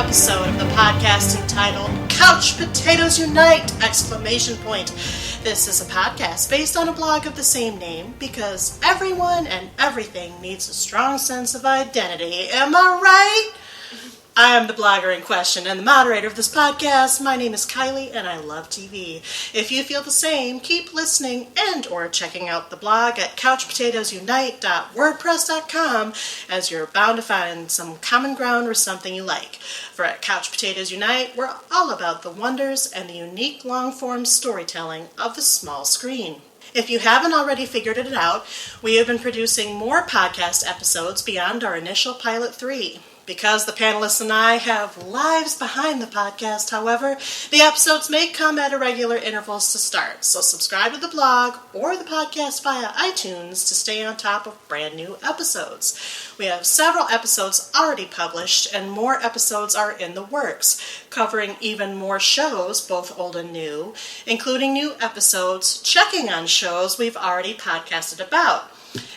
episode of the podcast entitled Couch Potatoes Unite! This is a podcast based on a blog of the same name because everyone and everything needs a strong sense of identity. Am I right? I am the blogger in question and the moderator of this podcast. My name is Kylie and I love TV. If you feel the same, keep listening and or checking out the blog at couchpotatoesunite.wordpress.com as you're bound to find some common ground or something you like. For at Couch Potatoes Unite, we're all about the wonders and the unique long-form storytelling of the small screen. If you haven't already figured it out, we have been producing more podcast episodes beyond our initial pilot 3. Because the panelists and I have lives behind the podcast, however, the episodes may come at irregular intervals to start. So subscribe to the blog or the podcast via iTunes to stay on top of brand new episodes. We have several episodes already published and more episodes are in the works, covering even more shows, both old and new, including new episodes checking on shows we've already podcasted about.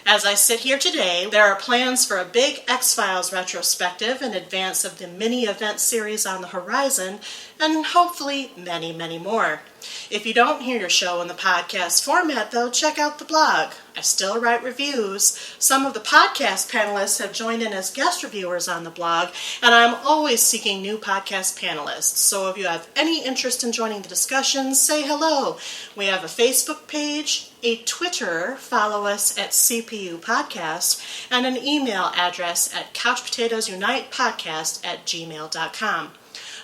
As I sit here today, there are plans for a big X-Files retrospective in advance of the mini-event series on the horizon, and hopefully many, many more. If you don't hear your show in the podcast format, though, check out the blog. I still write reviews. Some of the podcast panelists have joined in as guest reviewers on the blog, and I'm always seeking new podcast panelists. So if you have any interest in joining the discussions, say hello. We have a Facebook page, a Twitter, follow us at CPU Podcast, and an email address at couchpotatoesunitepodcast@gmail.com.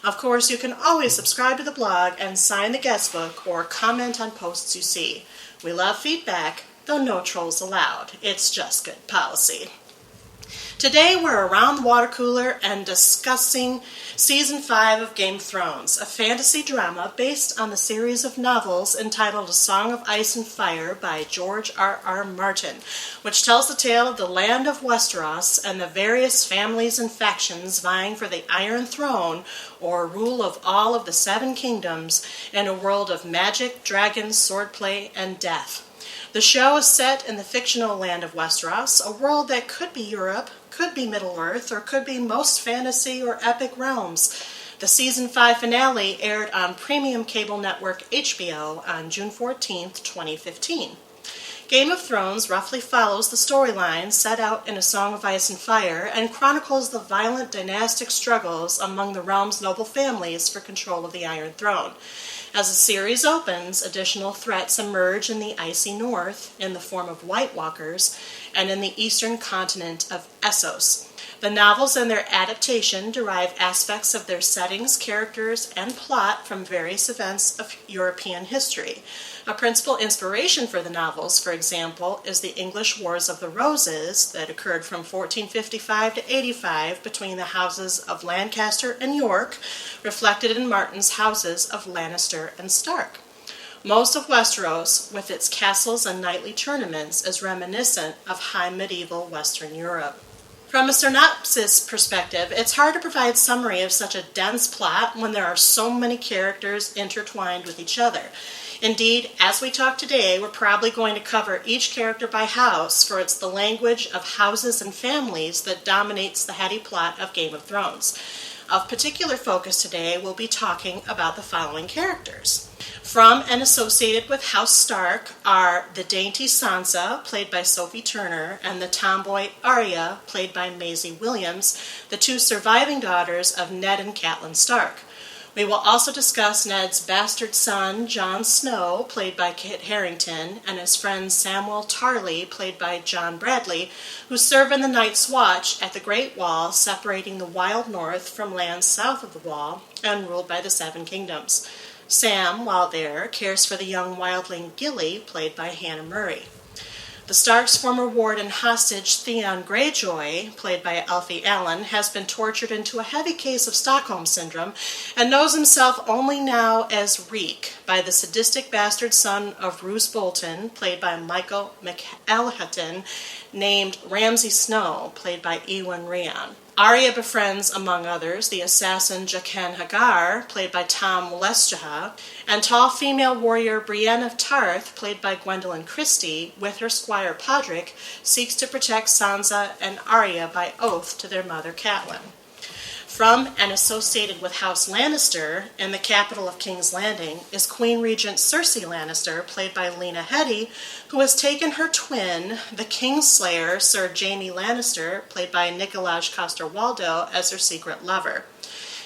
Of course, you can always subscribe to the blog and sign the guest book or comment on posts you see. We love feedback, though no trolls allowed. It's just good policy. Today we're around the water cooler and discussing Season 5 of Game of Thrones, a fantasy drama based on the series of novels entitled A Song of Ice and Fire by George R.R. Martin, which tells the tale of the land of Westeros and the various families and factions vying for the Iron Throne, or rule of all of the Seven Kingdoms, in a world of magic, dragons, swordplay, and death. The show is set in the fictional land of Westeros, a world that could be Europe, could be Middle-earth, or could be most fantasy or epic realms. The Season 5 finale aired on premium cable network HBO on June 14, 2015. Game of Thrones roughly follows the storyline set out in A Song of Ice and Fire and chronicles the violent dynastic struggles among the realm's noble families for control of the Iron Throne. As the series opens, additional threats emerge in the icy north in the form of White Walkers and in the eastern continent of Essos. The novels and their adaptation derive aspects of their settings, characters, and plot from various events of European history. A principal inspiration for the novels, for example, is the English Wars of the Roses that occurred from 1455 to 85 between the houses of Lancaster and York, reflected in Martin's houses of Lannister and Stark. Most of Westeros, with its castles and knightly tournaments, is reminiscent of high medieval Western Europe. From a synopsis perspective, it's hard to provide summary of such a dense plot when there are so many characters intertwined with each other. Indeed, as we talk today, we're probably going to cover each character by house, for it's the language of houses and families that dominates the heady plot of Game of Thrones. Of particular focus today, we'll be talking about the following characters. From and associated with House Stark are the dainty Sansa, played by Sophie Turner, and the tomboy Arya, played by Maisie Williams, the two surviving daughters of Ned and Catelyn Stark. We will also discuss Ned's bastard son, Jon Snow, played by Kit Harington, and his friend Samwell Tarly, played by John Bradley, who serve in the Night's Watch at the Great Wall, separating the Wild North from lands south of the Wall and ruled by the Seven Kingdoms. Sam, while there, cares for the young wildling Gilly, played by Hannah Murray. The Starks' former ward and hostage, Theon Greyjoy, played by Alfie Allen, has been tortured into a heavy case of Stockholm Syndrome and knows himself only now as Reek by the sadistic bastard son of Roose Bolton, played by Michael McElhatton, named Ramsay Snow, played by Ewan Ryan. Arya befriends, among others, the assassin Jaqen Hagar, played by Tom Lestjaha, and tall female warrior Brienne of Tarth, played by Gwendolyn Christie, with her squire Podrick, seeks to protect Sansa and Arya by oath to their mother Catelyn. From and associated with House Lannister in the capital of King's Landing is Queen Regent Cersei Lannister, played by Lena Headey, who has taken her twin, the Kingslayer Sir Jaime Lannister, played by Nikolaj Coster-Waldau, as her secret lover.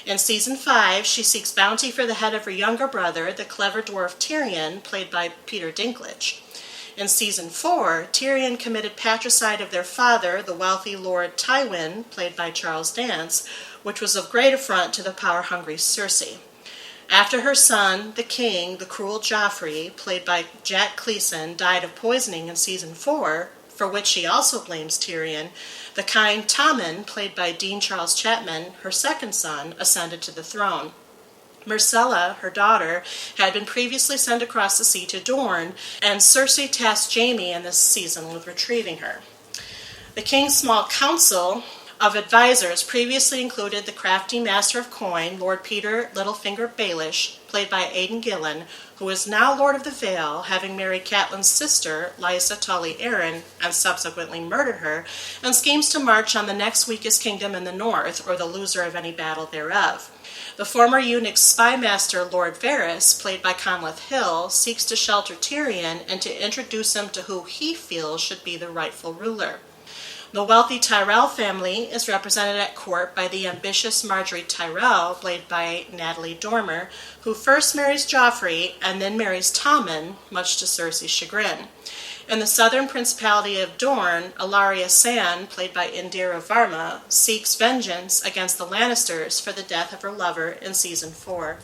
In Season 5, she seeks bounty for the head of her younger brother, the clever dwarf Tyrion, played by Peter Dinklage. In Season 4, Tyrion committed patricide of their father, the wealthy Lord Tywin, played by Charles Dance, which was of great affront to the power-hungry Cersei. After her son, the king, the cruel Joffrey, played by Jack Cleeson, died of poisoning in Season 4, for which she also blames Tyrion, the kind Tommen, played by Dean Charles Chapman, her second son, ascended to the throne. Myrcella, her daughter, had been previously sent across the sea to Dorne, and Cersei tasked Jaime in this season with retrieving her. The king's small council of advisors previously included the crafty master of coin, Lord Peter Littlefinger Baelish, played by Aidan Gillen, who is now Lord of the Vale, having married Catelyn's sister, Lysa Tully Arryn, and subsequently murdered her, and schemes to march on the next weakest kingdom in the north, or the loser of any battle thereof. The former eunuch spy master Lord Varys, played by Conleth Hill, seeks to shelter Tyrion and to introduce him to who he feels should be the rightful ruler. The wealthy Tyrell family is represented at court by the ambitious Margaery Tyrell, played by Natalie Dormer, who first marries Joffrey and then marries Tommen, much to Cersei's chagrin. In the southern principality of Dorne, Ilaria Sand, played by Indira Varma, seeks vengeance against the Lannisters for the death of her lover in Season 4.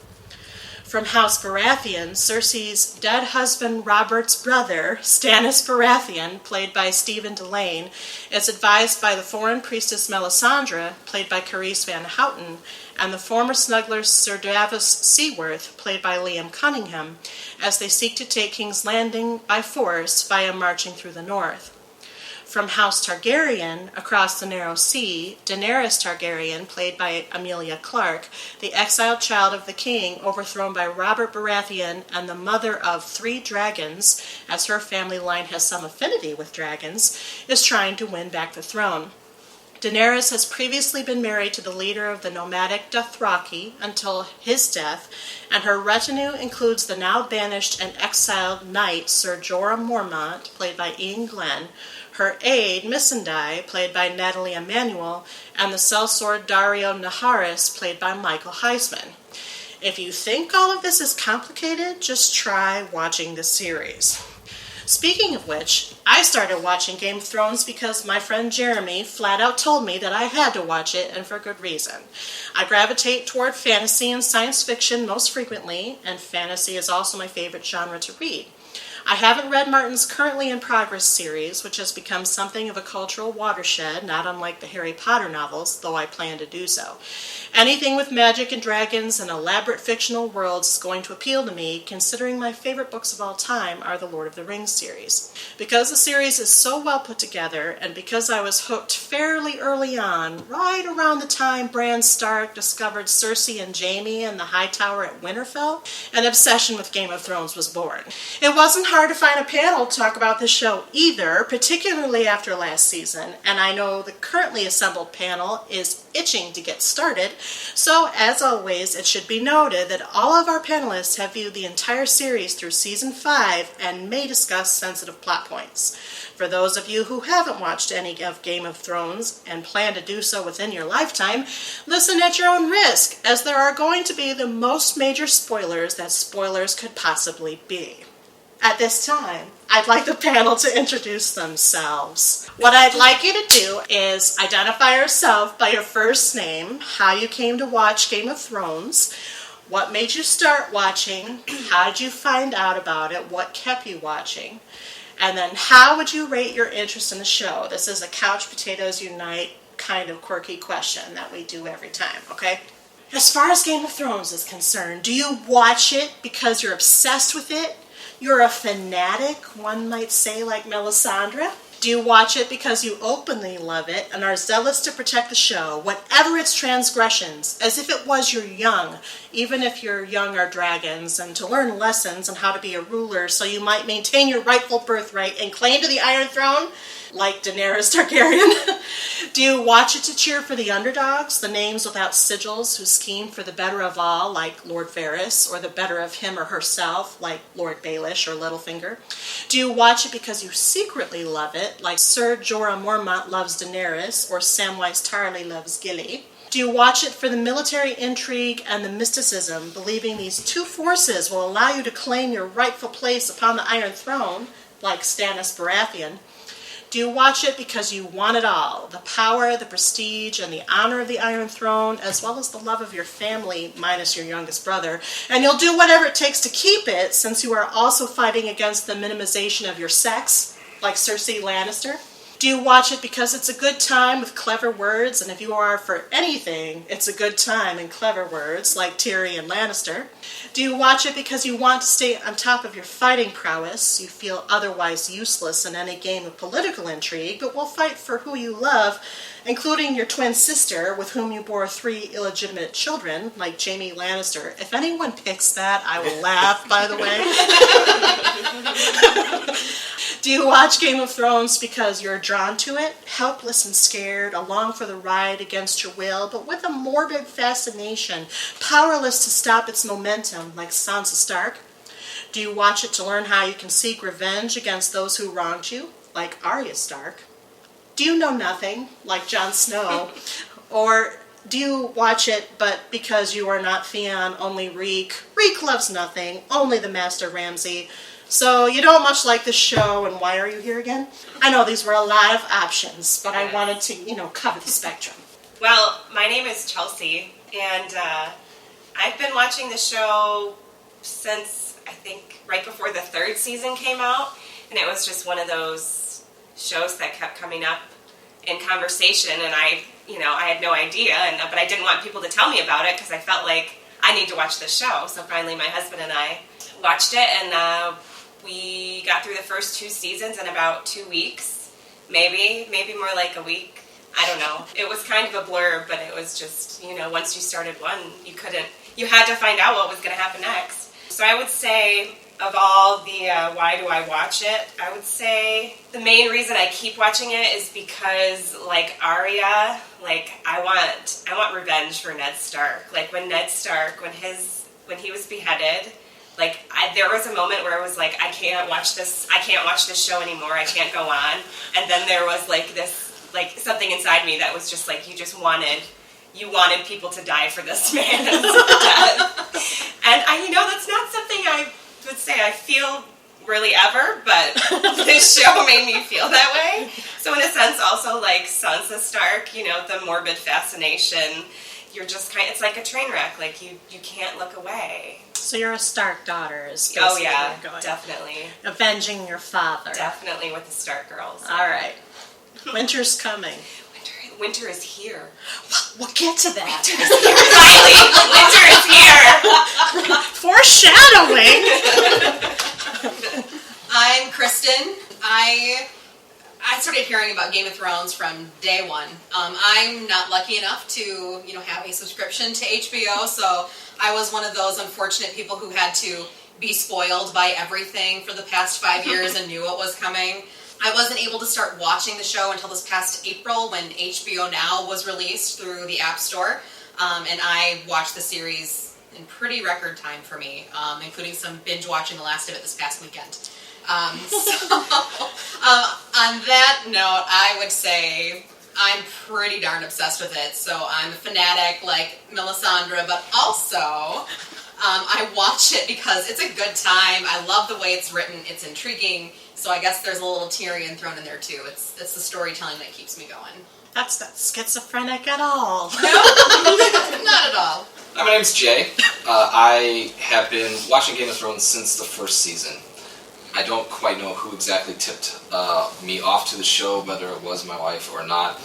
From House Baratheon, Cersei's dead husband Robert's brother, Stannis Baratheon, played by Stephen Delane, is advised by the foreign priestess Melisandre, played by Carice Van Houten, and the former smuggler Sir Davos Seaworth, played by Liam Cunningham, as they seek to take King's Landing by force via marching through the north. From House Targaryen, across the Narrow Sea, Daenerys Targaryen, played by Emilia Clarke, the exiled child of the king overthrown by Robert Baratheon and the mother of 3 dragons, as her family line has some affinity with dragons, is trying to win back the throne. Daenerys has previously been married to the leader of the nomadic Dothraki until his death, and her retinue includes the now banished and exiled knight Ser Jorah Mormont, played by Ian Glenn, her aide, Missandei, played by Natalie Emmanuel, and the sellsword Dario Naharis, played by Michael Heisman. If you think all of this is complicated, just try watching the series. Speaking of which, I started watching Game of Thrones because my friend Jeremy flat out told me that I had to watch it, and for good reason. I gravitate toward fantasy and science fiction most frequently, and fantasy is also my favorite genre to read. I haven't read Martin's currently in progress series, which has become something of a cultural watershed, not unlike the Harry Potter novels, though I plan to do so. Anything with magic and dragons and elaborate fictional worlds is going to appeal to me, considering my favorite books of all time are the Lord of the Rings series. Because the series is so well put together, and because I was hooked fairly early on, right around the time Bran Stark discovered Cersei and Jaime in the High Tower at Winterfell, an obsession with Game of Thrones was born. It wasn't hard to find a panel to talk about this show either, particularly after last season, and I know the currently assembled panel is itching to get started, so as always, it should be noted that all of our panelists have viewed the entire series through Season 5 and may discuss sensitive plot points. For those of you who haven't watched any of Game of Thrones and plan to do so within your lifetime, listen at your own risk, as there are going to be the most major spoilers that spoilers could possibly be. At this time, I'd like the panel to introduce themselves. What I'd like you to do is identify yourself by your first name, how you came to watch Game of Thrones, what made you start watching, how did you find out about it, what kept you watching, and then how would you rate your interest in the show? This is a Couch Potatoes Unite kind of quirky question that we do every time, okay? As far as Game of Thrones is concerned, do you watch it because you're obsessed with it? You're a fanatic, one might say, like Melisandre? Do you watch it because you openly love it and are zealous to protect the show, whatever its transgressions, as if it was your young, even if your young are dragons, and to learn lessons on how to be a ruler so you might maintain your rightful birthright and claim to the Iron Throne? like Daenerys Targaryen? Do you watch it to cheer for the underdogs, the names without sigils who scheme for the better of all, like Lord Varys, or the better of him or herself, like Lord Baelish or Littlefinger? Do you watch it because you secretly love it, like Ser Jorah Mormont loves Daenerys, or Samwise Tarly loves Gilly? Do you watch it for the military intrigue and the mysticism, believing these two forces will allow you to claim your rightful place upon the Iron Throne, like Stannis Baratheon? Do you watch it because you want it all, the power, the prestige, and the honor of the Iron Throne, as well as the love of your family, minus your youngest brother, and you'll do whatever it takes to keep it, since you are also fighting against the minimization of your sex, like Cersei Lannister? Do you watch it because it's a good time with clever words, and if you are for anything, it's a good time in clever words, like Tyrion Lannister? Do you watch it because you want to stay on top of your fighting prowess? You feel otherwise useless in any game of political intrigue, but will fight for who you love, including your twin sister, with whom you bore 3 illegitimate children, like Jaime Lannister. If anyone picks that, I will laugh, by the way. Do you watch Game of Thrones because you're drawn to it, helpless and scared, along for the ride against your will, but with a morbid fascination, powerless to stop its momentum, like Sansa Stark? Do you watch it to learn how you can seek revenge against those who wronged you, like Arya Stark? Do you know nothing, like Jon Snow? Or do you watch it but because you are not Theon, only Reek? Reek loves nothing, only the Master Ramsay. So you don't much like this show, and why are you here again? I know these were a lot of options, but I wanted to, cover the spectrum. Well, my name is Chelsea, and I've been watching the show since, I think, right before the 3rd season came out, and it was just one of those shows that kept coming up in conversation, and I had no idea, but I didn't want people to tell me about it because I felt like I need to watch this show. So finally my husband and I watched it, and we got through the first 2 seasons in about 2 weeks, maybe more like a week. I don't know. It was kind of a blur, but it was just, once you started one, you had to find out what was going to happen next. So I would say, of all the why do I watch it, I would say the main reason I keep watching it is because, like Arya, I want revenge for Ned Stark. Like when Ned Stark, when he was beheaded, there was a moment where I was like, I can't watch this show anymore, I can't go on. And then there was something inside me that was just like, you wanted people to die for this man's death. And that's not something I would say I feel really ever, but this show made me feel that way. So in a sense, also like Sansa Stark, the morbid fascination, you're just it's like a train wreck, like you can't look away. So you're a Stark daughter, is basically oh yeah, where you're going. Definitely. Avenging your father. Definitely with the Stark girls. All right. Winter's coming. Winter is here. We'll get to that. Winter is here. Foreshadowing. I'm Kristen. I started hearing about Game of Thrones from day one. I'm not lucky enough to, have a subscription to HBO, so I was one of those unfortunate people who had to be spoiled by everything for the past 5 years and knew what was coming. I wasn't able to start watching the show until this past April when HBO Now was released through the App Store, and I watched the series in pretty record time for me, including some binge watching the last of it this past weekend. On that note, I would say I'm pretty darn obsessed with it. So I'm a fanatic like Melisandre, but also I watch it because it's a good time. I love the way it's written. It's intriguing. So I guess there's a little Tyrion thrown in there too. It's the storytelling that keeps me going. That's not schizophrenic at all. No, not at all. Hi, my name's Jay. I have been watching Game of Thrones since the first season. I don't quite know who exactly tipped me off to the show, whether it was my wife or not.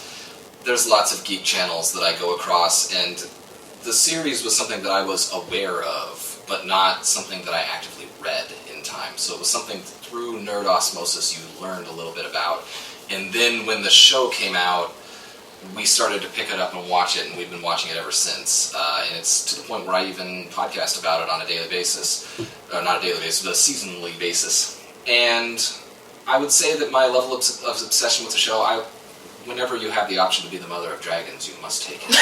There's lots of geek channels that I go across, and the series was something that I was aware of, but not something that I actively read in time. So it was something through nerd osmosis you learned a little bit about. And then when the show came out, we started to pick it up and watch it, and we've been watching it ever since. And it's to the point where I even podcast about it on a daily basis. Not a daily basis, but a seasonally basis. And I would say that my level of obsession with the show, whenever you have the option to be the mother of dragons, you must take it.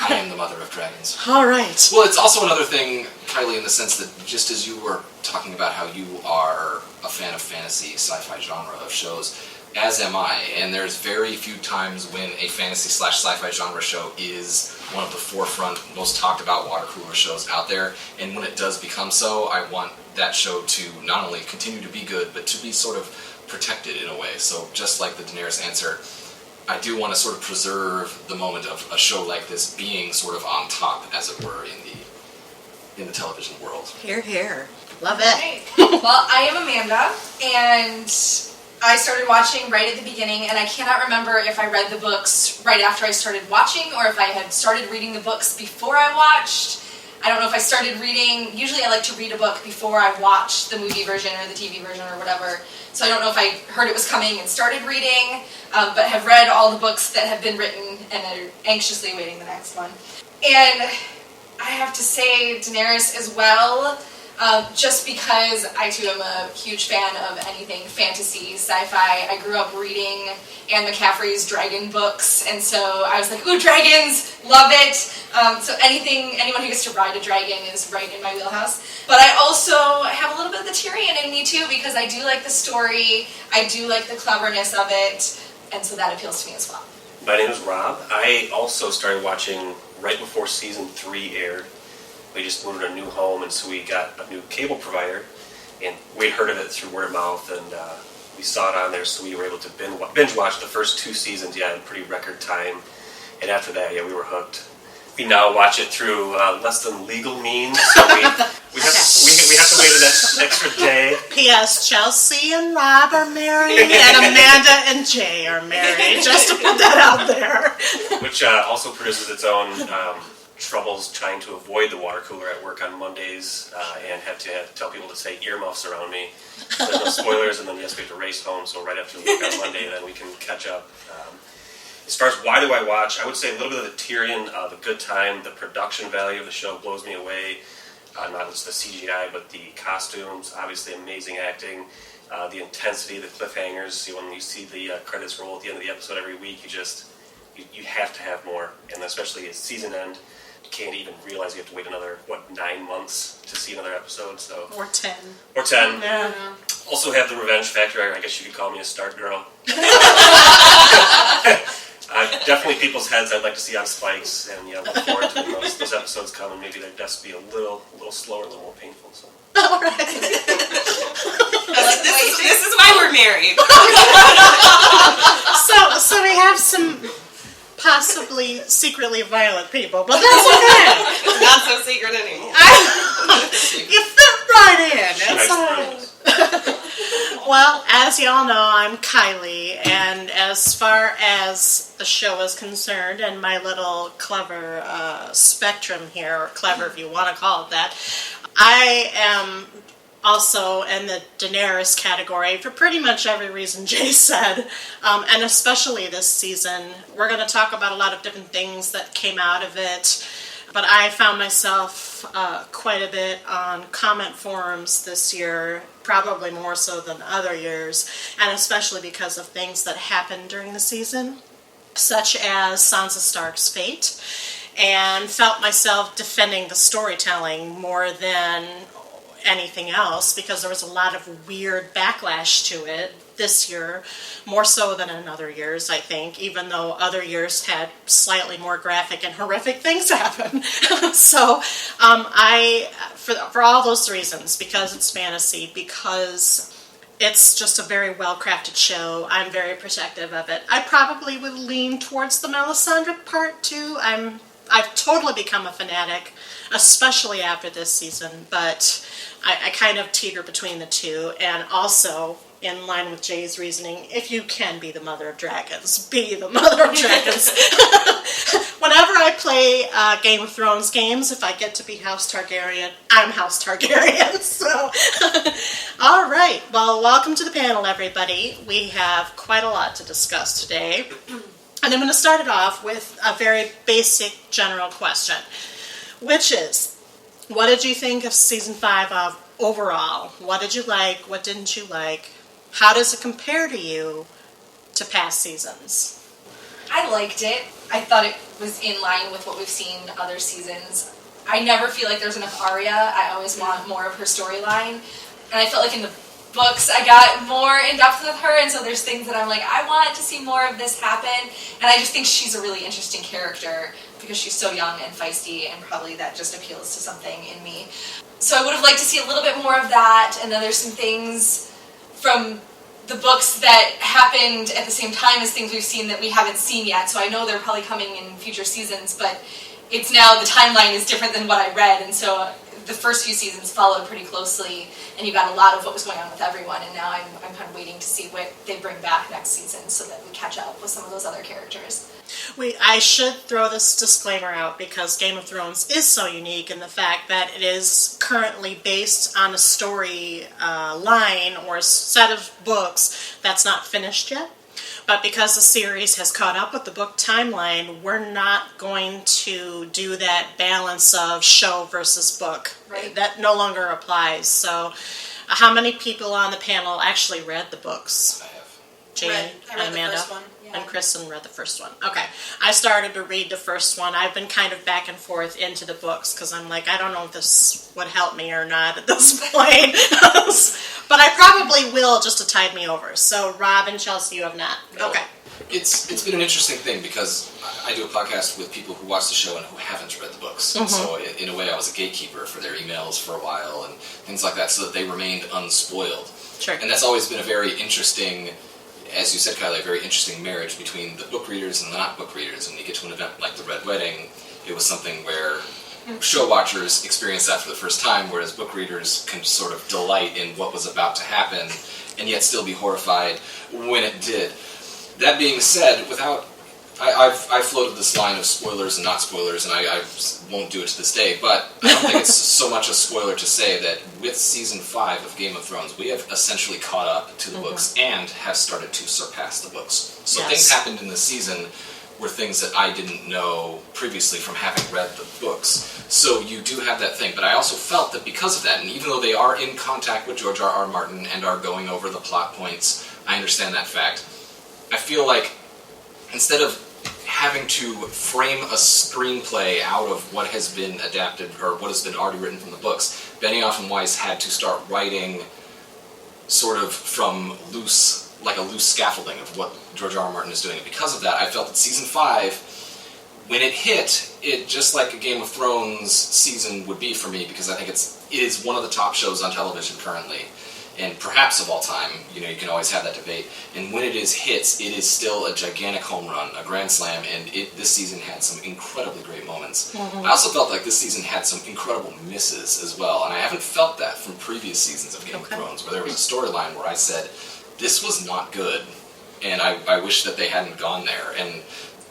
I am the mother of dragons. All right. Well, it's also another thing, Kylie, in the sense that just as you were talking about how you are a fan of fantasy, sci-fi genre of shows, as am I, and there's very few times when a fantasy/sci-fi genre show is one of the forefront, most talked about water cooler shows out there, and when it does become so, I want that show to not only continue to be good, but to be sort of protected in a way. So just like the Daenerys answer, I do want to sort of preserve the moment of a show like this being sort of on top, as it were, in the television world. Hear, hear. Love it. Right. Well, I am Amanda, and I started watching right at the beginning, and I cannot remember if I read the books right after I started watching, or if I had started reading the books before I watched. I don't know if I started reading, usually I like to read a book before I watch the movie version or the TV version or whatever, so I don't know if I heard it was coming and started reading, but have read all the books that have been written and are anxiously awaiting the next one. And I have to say Daenerys as well, just because I too am a huge fan of anything fantasy, sci-fi. I grew up reading Anne McCaffrey's dragon books, and so I was like, ooh, dragons, love it. So anyone who gets to ride a dragon is right in my wheelhouse. But I also have a little bit of the Tyrion in me too, because I do like the story, I do like the cleverness of it, and so that appeals to me as well. My name is Rob. I also started watching right before season 3 aired. We just moved to a new home, and so we got a new cable provider, and we'd heard of it through word of mouth, and we saw it on there, so we were able to binge watch the first 2 seasons, in pretty record time, and after that, we were hooked. We now watch it through less than legal means, so we have to wait an extra day. P.S. Chelsea and Rob are married, and Amanda and Jay are married, just to put that out there. Which also produces its own troubles trying to avoid the water cooler at work on Mondays, and have to tell people to say earmuffs around me. So there's no spoilers, and then yes, we have to race home, so right after work on Monday, then we can catch up. As far as why do I watch, I would say a little bit of the Tyrion, the good time, the production value of the show blows me away. Not just the CGI, but the costumes, obviously amazing acting, the intensity, the cliffhangers. When you see the credits roll at the end of the episode every week, you have to have more, and especially at season end, you can't even realize you have to wait another, 9 months to see another episode. So Or 10. Or 10. Yeah. Also have the revenge factor. I guess you could call me a Stark girl. Definitely people's heads I'd like to see on spikes, and look forward to when those episodes come, and maybe their deaths be a little slower, a little more painful. So. All right. This is why we're married. So we have some possibly secretly violent people, but that's okay. It's not so secret anymore. You fit right in. It's all right. Nice. Well, as y'all know, I'm Kylie, and as far as the show is concerned, and my little clever spectrum here, or clever if you want to call it that, I am also in the Daenerys category for pretty much every reason Jay said, and especially this season. We're going to talk about a lot of different things that came out of it, but I found myself quite a bit on comment forums this year, probably more so than other years, and especially because of things that happened during the season, such as Sansa Stark's fate, and felt myself defending the storytelling more than anything else, because there was a lot of weird backlash to it this year, more so than in other years, I think, even though other years had slightly more graphic and horrific things happen. So for all those reasons, because it's fantasy, because it's just a very well-crafted show, I'm very protective of it. I probably would lean towards the Melisandre part too. I've totally become a fanatic, especially after this season, but I kind of teeter between the two, and also, in line with Jay's reasoning, if you can be the mother of dragons, be the mother of dragons. Whenever I play Game of Thrones games, if I get to be House Targaryen, I'm House Targaryen. So, all right. Well, welcome to the panel, everybody. We have quite a lot to discuss today. And I'm going to start it off with a very basic general question, which is, what did you think of Season 5 of overall. What did you like? What didn't you like? How does it compare to you to past seasons? I liked it. I thought it was in line with what we've seen other seasons. I never feel like there's enough Arya. I always want more of her storyline. And I felt like in the books I got more in depth with her, and so there's things that I'm like, I want to see more of this happen. And I just think she's a really interesting character because she's so young and feisty, and probably that just appeals to something in me. So I would have liked to see a little bit more of that, and then there's some things from the books that happened at the same time as things we've seen that we haven't seen yet. So I know they're probably coming in future seasons, but it's now the timeline is different than what I read, and so the first few seasons followed pretty closely, and you got a lot of what was going on with everyone, and now I'm kind of waiting to see what they bring back next season so that we catch up with some of those other characters. I should throw this disclaimer out because Game of Thrones is so unique in the fact that it is currently based on a story line or a set of books that's not finished yet. But because the series has caught up with the book timeline, we're not going to do that balance of show versus book. Right. That no longer applies. So how many people on the panel actually read the books? I have. Jane I read and the Amanda? first one. And Kristen read the first one. Okay. I started to read the first one. I've been kind of back and forth into the books because I'm like, I don't know if this would help me or not at this point. But I probably will just to tide me over. So Rob and Chelsea, you have not. No. Okay. It's been an interesting thing because I do a podcast with people who watch the show and who haven't read the books. Mm-hmm. So in a way I was a gatekeeper for their emails for a while and things like that so that they remained unspoiled. Sure. And that's always been a very interesting, as you said, Kylie, a very interesting marriage between the book readers and the not book readers. And when you get to an event like the Red Wedding, it was something where show watchers experience that for the first time, whereas book readers can sort of delight in what was about to happen and yet still be horrified when it did. That being said, I've floated this line of spoilers and not spoilers, and I won't do it to this day, but I don't think it's so much a spoiler to say that with Season 5 of Game of Thrones, we have essentially caught up to the books and have started to surpass the books. So Yes. things happened in the season were things that I didn't know previously from having read the books. So you do have that thing, but I also felt that because of that, and even though they are in contact with George R.R. Martin and are going over the plot points, I understand that fact. I feel like instead of having to frame a screenplay out of what has been adapted or what has been already written from the books, Benioff and Weiss had to start writing sort of from like a loose scaffolding of what George R.R. Martin is doing. And because of that, I felt that Season 5, when it hit, it just like a Game of Thrones season would be for me, because I think it is one of the top shows on television currently, and perhaps of all time. You know, you can always have that debate. And when it hits, it is still a gigantic home run, a grand slam, and this season had some incredibly great moments. I also felt like this season had some incredible misses as well, and I haven't felt that from previous seasons of Game of Thrones, where there was a storyline where I said, this was not good, and I wish that they hadn't gone there. And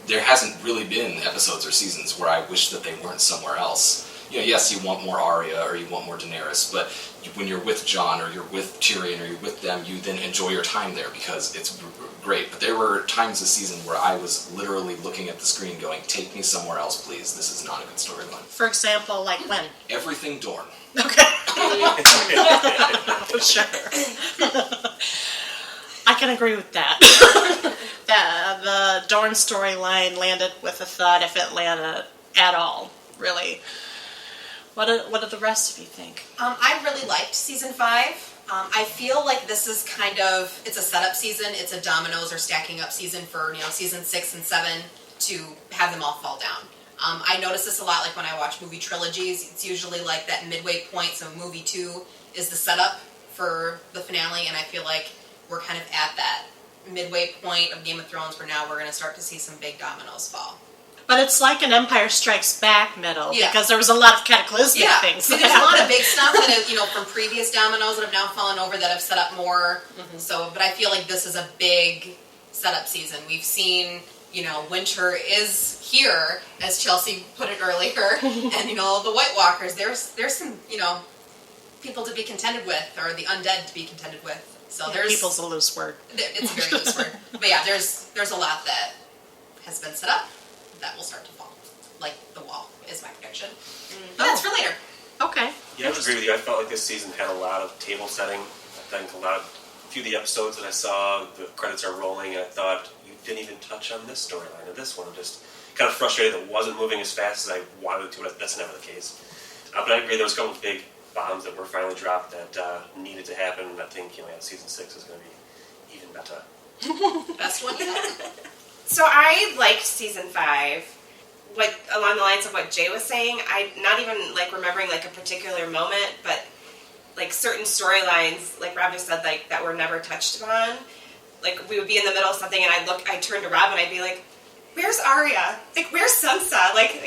there hasn't really been episodes or seasons where I wish that they weren't somewhere else. You know, yes, you want more Arya or you want more Daenerys, but when you're with Jon or you're with Tyrion or you're with them, you then enjoy your time there because it's great. But there were times this season where I was literally looking at the screen going, take me somewhere else, please. This is not a good storyline. For example, like when? Everything Dorne. Okay. Sure. I can agree with that. The Dorne storyline landed with a thud, if it landed at all, really. What do the rest of you think? I really liked Season 5. I feel like this is kind of, it's a setup season, it's a dominoes or stacking up season for, Season 6 and 7 to have them all fall down. I notice this a lot, like when I watch movie trilogies, it's usually like that midway point, so movie 2 is the setup for the finale, and I feel like we're kind of at that midway point of Game of Thrones where now we're going to start to see some big dominoes fall. But it's like an Empire Strikes Back middle, Yeah. because there was a lot of cataclysmic things. There's a lot of big stuff that have, from previous dominoes that have now fallen over that have set up more. Mm-hmm. So, but I feel like this is a big setup season. We've seen, winter is here, as Chelsea put it earlier, and the White Walkers. There's some, people to be contended with, or the undead to be contended with. So there's people's a loose word. It's a very loose word, but yeah, there's a lot that has been set up that will start to fall, like the wall is my prediction. But that's for later. Okay. Yeah, I would agree with you. I felt like this season had a lot of table setting. I think a few of the episodes that I saw, the credits are rolling, and I thought, you didn't even touch on this storyline or this one. I'm just kind of frustrated that it wasn't moving as fast as I wanted it to, but that's never the case. But I agree, there was a couple of big bombs that were finally dropped that needed to happen, and I think season 6 is going to be even better. Best one yet. So I liked season 5. Along the lines of what Jay was saying, I not even like remembering like a particular moment, but like certain storylines, like Rob just said, like that were never touched upon. Like we would be in the middle of something, and I'd turn to Rob and I'd be like, "Where's Arya? Like where's Sansa? Like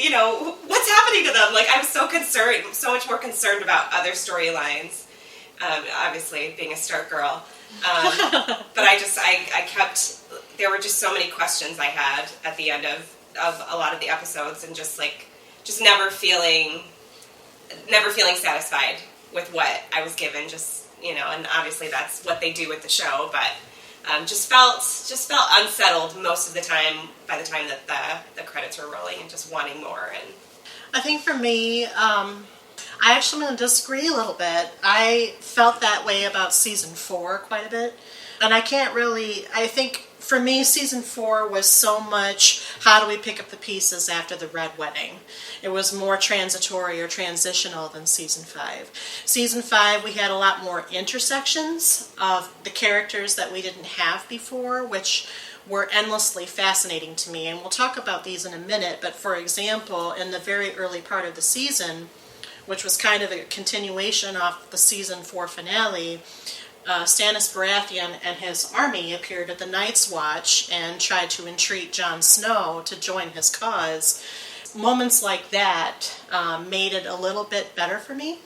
what's happening to them?" Like I'm so concerned, so much more concerned about other storylines. Obviously, being a Stark girl, but I kept. There were just so many questions I had at the end of a lot of the episodes, and just never feeling satisfied with what I was given. And obviously that's what they do with the show, but just felt unsettled most of the time by the time that the credits were rolling, and just wanting more. And I think for me, I actually am going to disagree a little bit. I felt that way about season 4 quite a bit, and I think for me, season 4 was so much, how do we pick up the pieces after the Red Wedding? It was more transitory or transitional than season 5. Season 5, we had a lot more intersections of the characters that we didn't have before, which were endlessly fascinating to me. And we'll talk about these in a minute, but for example, in the very early part of the season, which was kind of a continuation of the season 4 finale, Stannis Baratheon and his army appeared at the Night's Watch and tried to entreat Jon Snow to join his cause. Moments like that made it a little bit better for me.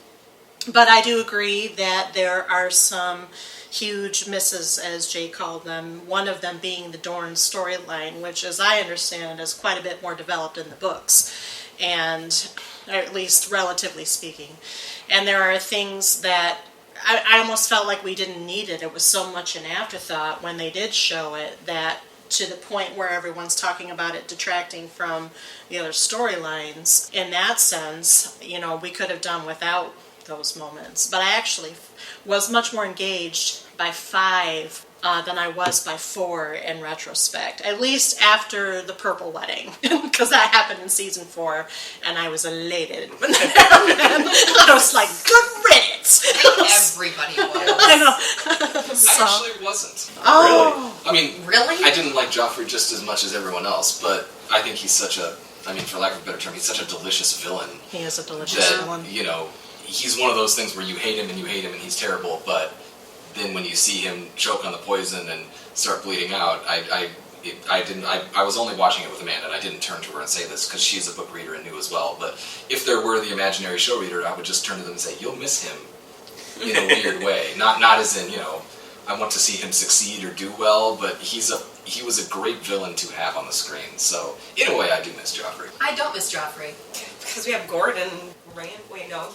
But I do agree that there are some huge misses, as Jay called them, one of them being the Dorne storyline, which, as I understand, is quite a bit more developed in the books, and or at least relatively speaking. And there are things that I almost felt like we didn't need it. It was so much an afterthought when they did show it, that to the point where everyone's talking about it detracting from the other storylines. In that sense, we could have done without those moments. But I actually was much more engaged by 5 than I was by 4 in retrospect. At least after the Purple Wedding, because that happened in season 4, and I was elated when that happened. I was like, good riddance. Everybody was. I know. So, I actually wasn't. oh, I mean, Really? I didn't like Joffrey just as much as everyone else, but I think he's such a, for lack of a better term, he's such a delicious villain. he is a delicious That, villain. he's one of those things where you hate him and he's terrible, but then when you see him choke on the poison and start bleeding out, I was only watching it with Amanda, and I didn't turn to her and say this because she's a book reader and knew as well, but if there were the imaginary show reader, I would just turn to them and say, you'll miss him in a weird way. Not as in, I want to see him succeed or do well, but he was a great villain to have on the screen, so in a way I do miss Joffrey. I don't miss Joffrey. because we have Gordon. Wait, no.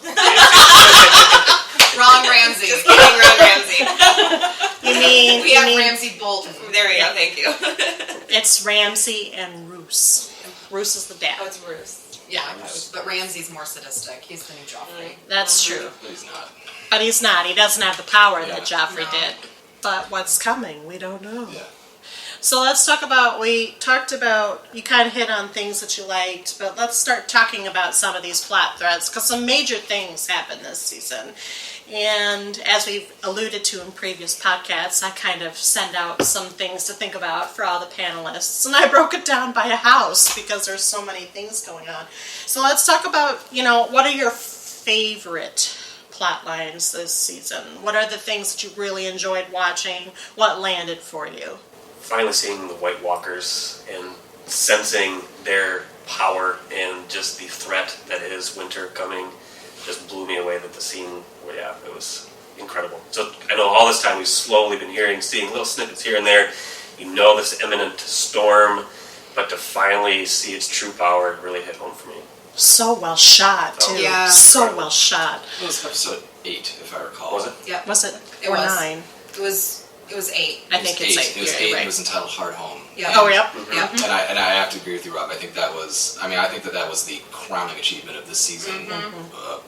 Wrong Ramsey. Just kidding, wrong Ramsey. We have Ramsey Bolton. There we go, thank you. It's Ramsey and Roose. Roose is the dad. Oh, it's Bruce. Yeah, but Ramsey's more sadistic. He's the new Joffrey. That's true. But he's not. But he's not. He doesn't have the power Yeah. that Joffrey No. did. But what's coming, we don't know. Yeah. So let's talk about, we talked about, you kind of hit on things that you liked, but let's start talking about some of these plot threads, because some major things happened this season. And as we've alluded to in previous podcasts, I kind of send out some things to think about for all the panelists, and I broke it down by a house because there's so many things going on. So let's talk about, what are your favorite plot lines this season? What are the things that you really enjoyed watching? What landed for you? Finally seeing the White Walkers and sensing their power and just the threat that is winter coming just blew me away. That the scene, it was incredible. So I know all this time we've slowly been seeing little snippets here and there. This imminent storm, but to finally see its true power really hit home for me. So well shot, too. Yeah. So well shot. It was episode 8, if I recall. Was it? Yep. Was it? It or was. 9? It was 8. I think it's 8. It was Yeah, 8. right. It was entitled Hard Home. Yeah. Oh, yep. Yeah. And I have to agree with you, Rob. I think that was the crowning achievement of this season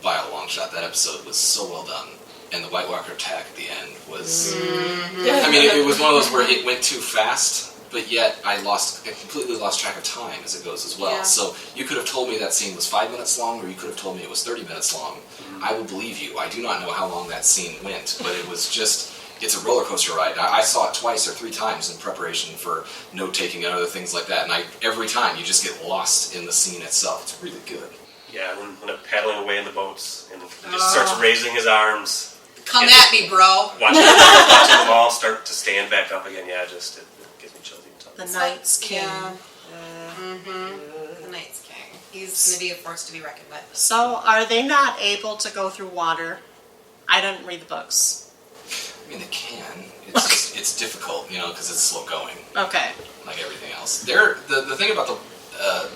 by a long shot. That episode was so well done. And the White Walker attack at the end was... I mean, it was one of those where it went too fast, but yet I completely lost track of time as it goes as well. Yeah. So you could have told me that scene was 5 minutes long, or you could have told me it was 30 minutes long. I will believe you. I do not know how long that scene went, but it was just... It's a roller coaster ride. I saw it twice or 3 times in preparation for note-taking and other things like that, and every time you just get lost in the scene itself. It's really good. Yeah, when they're paddling away in the boats, and he just starts raising his arms. Come at me, bro. Watching them all start to stand back up again, yeah, just it gives me chills even talking. The Night's King. Yeah. The Night's King. He's going to be a force to be reckoned with. So, are they not able to go through water? I didn't read the books. I mean, they can. It's it's difficult, because it's slow going, Okay. like everything else. The thing about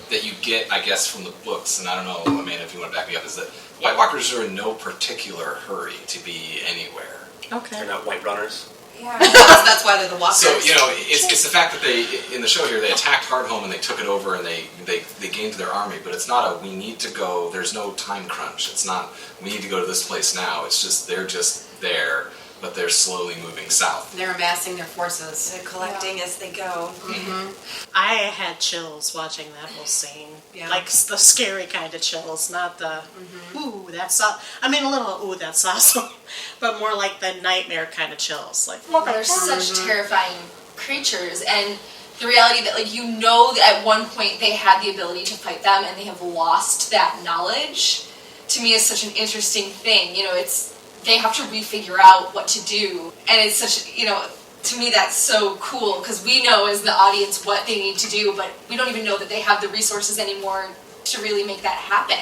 that you get, I guess, from the books, and I don't know, Amanda, if you want to back me up, is that White Walkers are in no particular hurry to be anywhere. Okay. They're not white runners. Yeah. That's why they're the walkers. So, it's the fact that they, in the show here, they attacked Hardhome and they took it over and they gained their army, but it's not we need to go, there's no time crunch. It's not, we need to go to this place now. It's just, they're just there, but they're slowly moving south. They're amassing their forces. They're collecting as they go. I had chills watching that whole scene. Yeah. Like the scary kind of chills, not the, ooh, that's I mean, a little, ooh, that's awesome, but more like the nightmare kind of chills. Like, Well, they're such terrifying creatures, and the reality that, that at one point they had the ability to fight them, and they have lost that knowledge, to me is such an interesting thing. They have to refigure out what to do, and it's such, to me that's so cool, because we know as the audience what they need to do, but we don't even know that they have the resources anymore to really make that happen.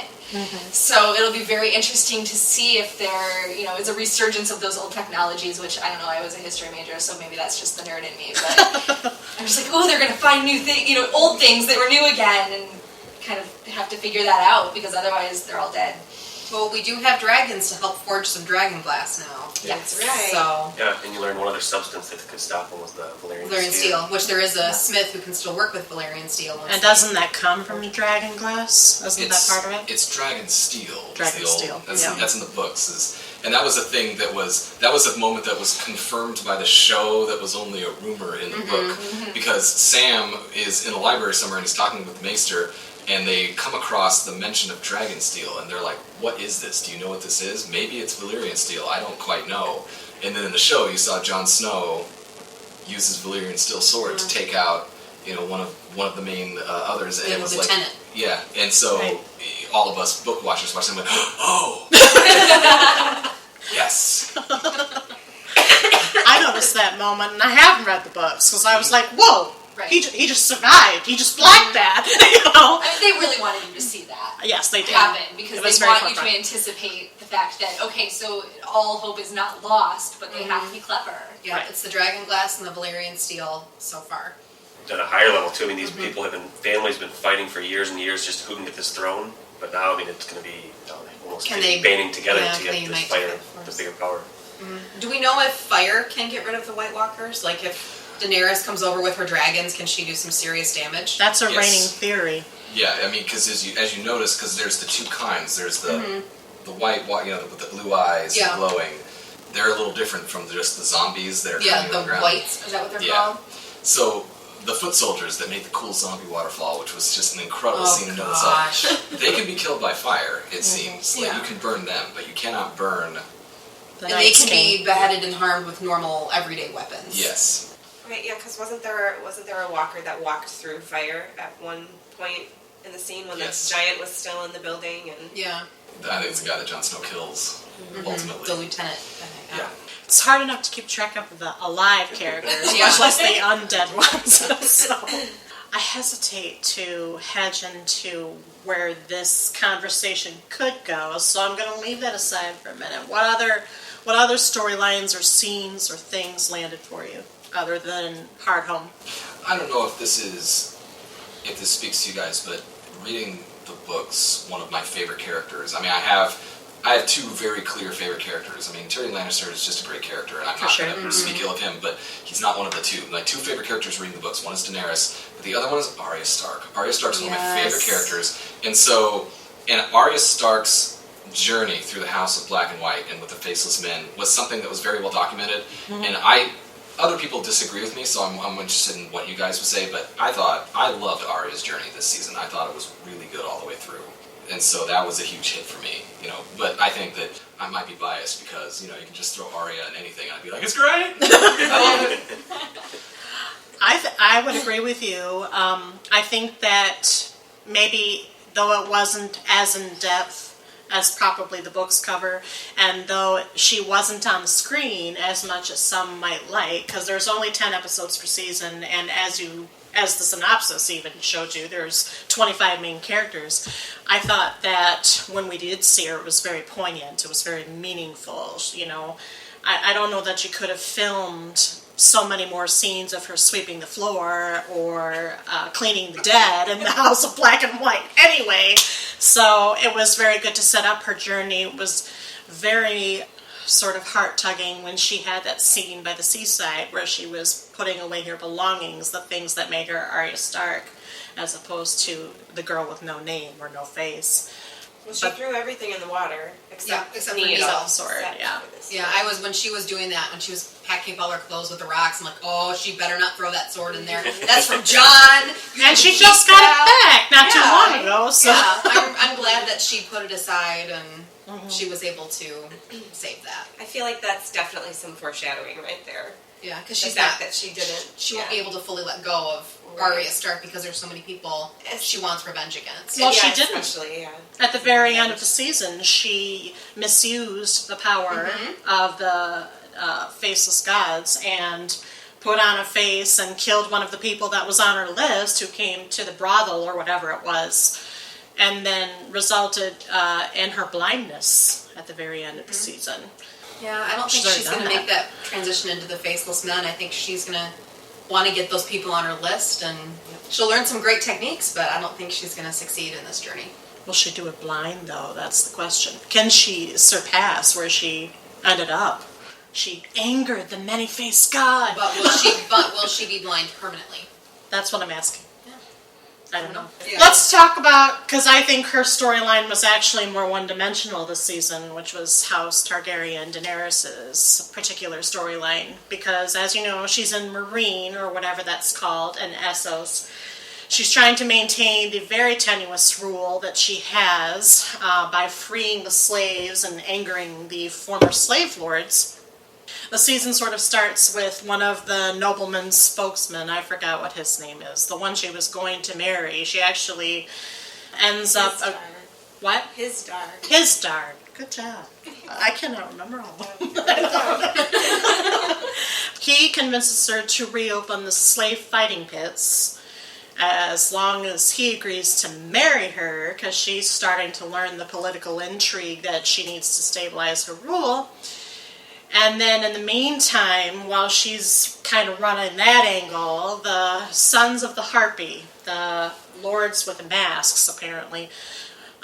So it'll be very interesting to see if there, is a resurgence of those old technologies, which, I don't know, I was a history major, so maybe that's just the nerd in me, but I'm just like, oh, they're going to find new things, old things that were new again, and kind of have to figure that out, because otherwise they're all dead. Well, we do have dragons to help forge some dragon glass now. Yes. Right. So, Yeah, and you learn one other substance that could stop them was the Valyrian steel, which there is a smith who can still work with Valyrian steel. and doesn't that come from dragon glass? Isn't that part of it? It's dragon steel. Dragon steel. That's in the books. And that was a thing that was a moment that was confirmed by the show that was only a rumor in the book. Because Sam is in the library somewhere and he's talking with Maester, and they come across the mention of dragon steel, and they're like, what is this? Do you know what this is? Maybe it's Valyrian steel. I don't quite know. And then in the show, you saw Jon Snow use his Valyrian steel sword to take out, one of the main others. And The it was lieutenant. yeah, and so all of us book watchers watched him like, oh, yes. I noticed that moment, and I haven't read the books, because I was like, whoa, Right. he just survived. He just blacked that, I mean, they really wanted you to see that Yes, they did. happen, because It was they very want you to forefront. anticipate the fact that, okay, so all hope is not lost, but they have to be clever. Yeah, Right. it's the dragon glass and the Valyrian steel so far. At a higher level too, I mean, these families been fighting for years and years just who can get this throne, but now, I mean, it's going to be almost Can they- banding together yeah, to can get they this unite fight together the first? bigger power. Do we know if fire can get rid of the White Walkers? Like if Daenerys comes over with her dragons, can she do some serious damage? That's a Yes. reigning theory. Yeah, I mean, because as you notice, because there's the two kinds. There's the white, with the blue eyes Yeah. glowing. They're a little different from just the zombies that are Yeah, coming the on the ground. whites. Is that what they're Yeah. called? So the foot soldiers that made the cool zombie waterfall, which was just an incredible Oh scene in and of itself, gosh. they can be killed by fire. It seems like Yeah. you can burn them, but you cannot burn. The And they Night's can King. be beheaded and harmed with normal everyday weapons. Yes. Right, yeah, because wasn't there a walker that walked through fire at one point in the scene when Yes. the giant was still in the building? And Yeah. I think it's the guy that Jon Snow kills ultimately. The lieutenant. I think. Yeah. It's hard enough to keep track of the alive characters, Yeah. much less the undead ones. So I hesitate to hedge into where this conversation could go, so I'm going to leave that aside for a minute. What other storylines or scenes or things landed for you other than Hardhome? I don't know if this speaks to you guys, but reading the books, one of my favorite characters. I mean, I have I have two very clear favorite characters. I mean, Tyrion Lannister is just a great character, and I'm not going to speak ill of him, but he's not one of the two. My two favorite characters reading the books, one is Daenerys, but the other one is Arya Stark. Arya Stark's one of my favorite characters, and Arya Stark's journey through the House of Black and White and with the Faceless Men was something that was very well documented, and other people disagree with me, so I'm interested in what you guys would say, but I loved Arya's journey this season. I thought it was really good all the way through. And so that was a huge hit for me, But I think that I might be biased because, you can just throw Arya in anything and I'd be like, it's great! I love it! I would agree with you. I think that maybe, though it wasn't as in-depth as probably the books cover, and though she wasn't on the screen as much as some might like, because there's only 10 episodes per season, and as the synopsis even showed you, there's 25 main characters. I thought that when we did see her, it was very poignant. It was very meaningful. I don't know that you could have filmed so many more scenes of her sweeping the floor or cleaning the dead in the House of Black and White anyway. So it was very good to set up her journey. It was very sort of heart-tugging when she had that scene by the seaside where she was putting away her belongings, the things that made her Arya Stark, as opposed to the girl with no name or no face. Well, she threw everything in the water except for needle. Sword, yeah. Yeah, I was, when she was doing that, when she was packing up all her clothes with the rocks, I'm like, oh, she better not throw that sword in there. That's from Jon! And she just got it back not too long ago, so. Yeah, I'm glad that she put it aside and she was able to save that. I feel like that's definitely some foreshadowing right there. Yeah, because she's not that she didn't. She won't be able to fully let go of Arya Stark because there's so many people she wants revenge against. Well, she didn't. At the very end of the season, she misused the power of the faceless gods and put on a face and killed one of the people that was on her list who came to the brothel or whatever it was, and then resulted in her blindness at the very end of the season. Yeah, I don't think she's going to make that transition into the Faceless Men. I think she's going to want to get those people on her list, and she'll learn some great techniques, but I don't think she's going to succeed in this journey. Will she do it blind, though? That's the question. Can she surpass where she ended up? She angered the many-faced god. But will she be blind permanently? That's what I'm asking. I don't know. Yeah. Let's talk about, because I think her storyline was actually more one-dimensional this season, which was House Targaryen, Daenerys' particular storyline. Because, as you know, she's in Marine, or whatever that's called, in Essos. She's trying to maintain the very tenuous rule that she has by freeing the slaves and angering the former slave lords. The season sort of starts with one of the nobleman's spokesmen. I forgot what his name is. The one she was going to marry. She actually ends up... What? His Dark. His Dark. Good job. I cannot remember all of them. He convinces her to reopen the slave fighting pits as long as he agrees to marry her, because she's starting to learn the political intrigue that she needs to stabilize her rule. And then in the meantime, while she's kind of running that angle, the Sons of the Harpy, the lords with the masks apparently,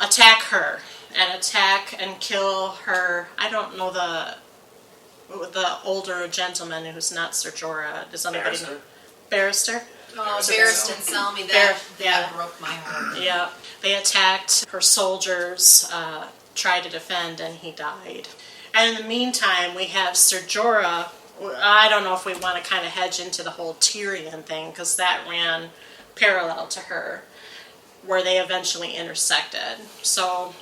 attack her and kill her. I don't know the older gentleman who's not Ser Jorah. Does anybody know? Barrister? Oh, Barristan Selmy, that broke my heart. Yeah. They attacked her soldiers, tried to defend, and he died. And in the meantime, we have Ser Jorah. I don't know if we want to kind of hedge into the whole Tyrion thing, because that ran parallel to her, where they eventually intersected. So,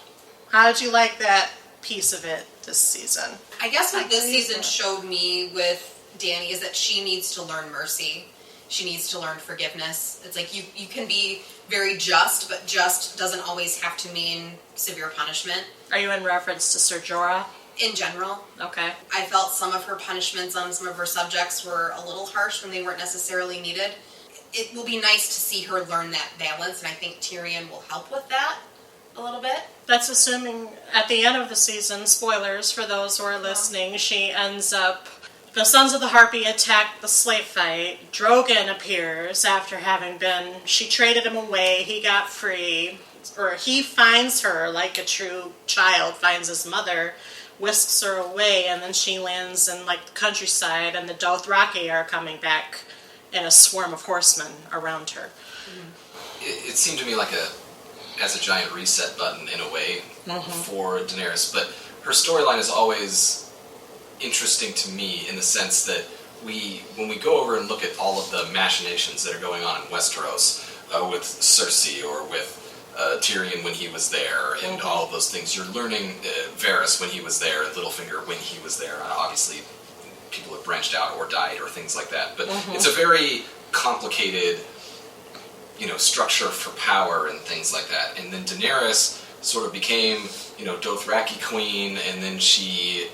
how did you like that piece of it this season? I guess what this season showed me with Dany is that she needs to learn mercy. She needs to learn forgiveness. It's like you can be very just, but just doesn't always have to mean severe punishment. Are you in reference to Ser Jorah? In general. Okay. I felt some of her punishments on some of her subjects were a little harsh when they weren't necessarily needed. It will be nice to see her learn that balance, and I think Tyrion will help with that a little bit. That's assuming at the end of the season, spoilers for those who are listening, she ends up The Sons of the Harpy attack the slave fight. Drogon appears after having been... She traded him away. He got free. Or he finds her like a true child finds his mother, whisks her away, and then she lands in like the countryside, and the Dothraki are coming back in a swarm of horsemen around her. It seemed to me like as a giant reset button in a way for Daenerys, but her storyline is always interesting to me in the sense that when we go over and look at all of the machinations that are going on in Westeros with Cersei or with Tyrion when he was there and all of those things, you're learning Varys when he was there, Littlefinger when he was there. Obviously, people have branched out or died or things like that, but it's a very complicated, structure for power and things like that. And then Daenerys sort of became, Dothraki queen, and then she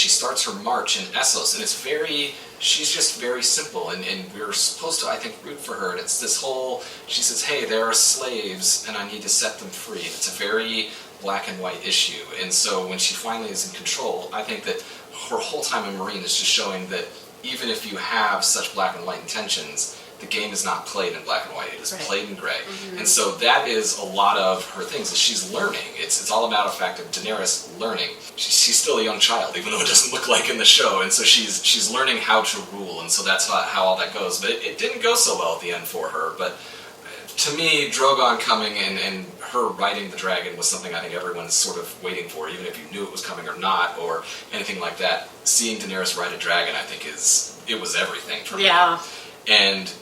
starts her march in Essos, and she's just very simple, and we're supposed to, I think, root for her, and it's this whole, she says, hey, there are slaves, and I need to set them free. It's a very black and white issue, and so when she finally is in control, I think that her whole time in Meereen is just showing that even if you have such black and white intentions, the game is not played in black and white, it is played in gray. And so that is a lot of her things, is she's learning. It's all a matter of fact of Daenerys learning. She's still a young child, even though it doesn't look like in the show, and so she's learning how to rule, and so that's how all that goes. But it didn't go so well at the end for her, but to me, Drogon coming and her riding the dragon was something I think everyone's sort of waiting for, even if you knew it was coming or not, or anything like that. Seeing Daenerys ride a dragon, I think it was everything for me. Yeah. And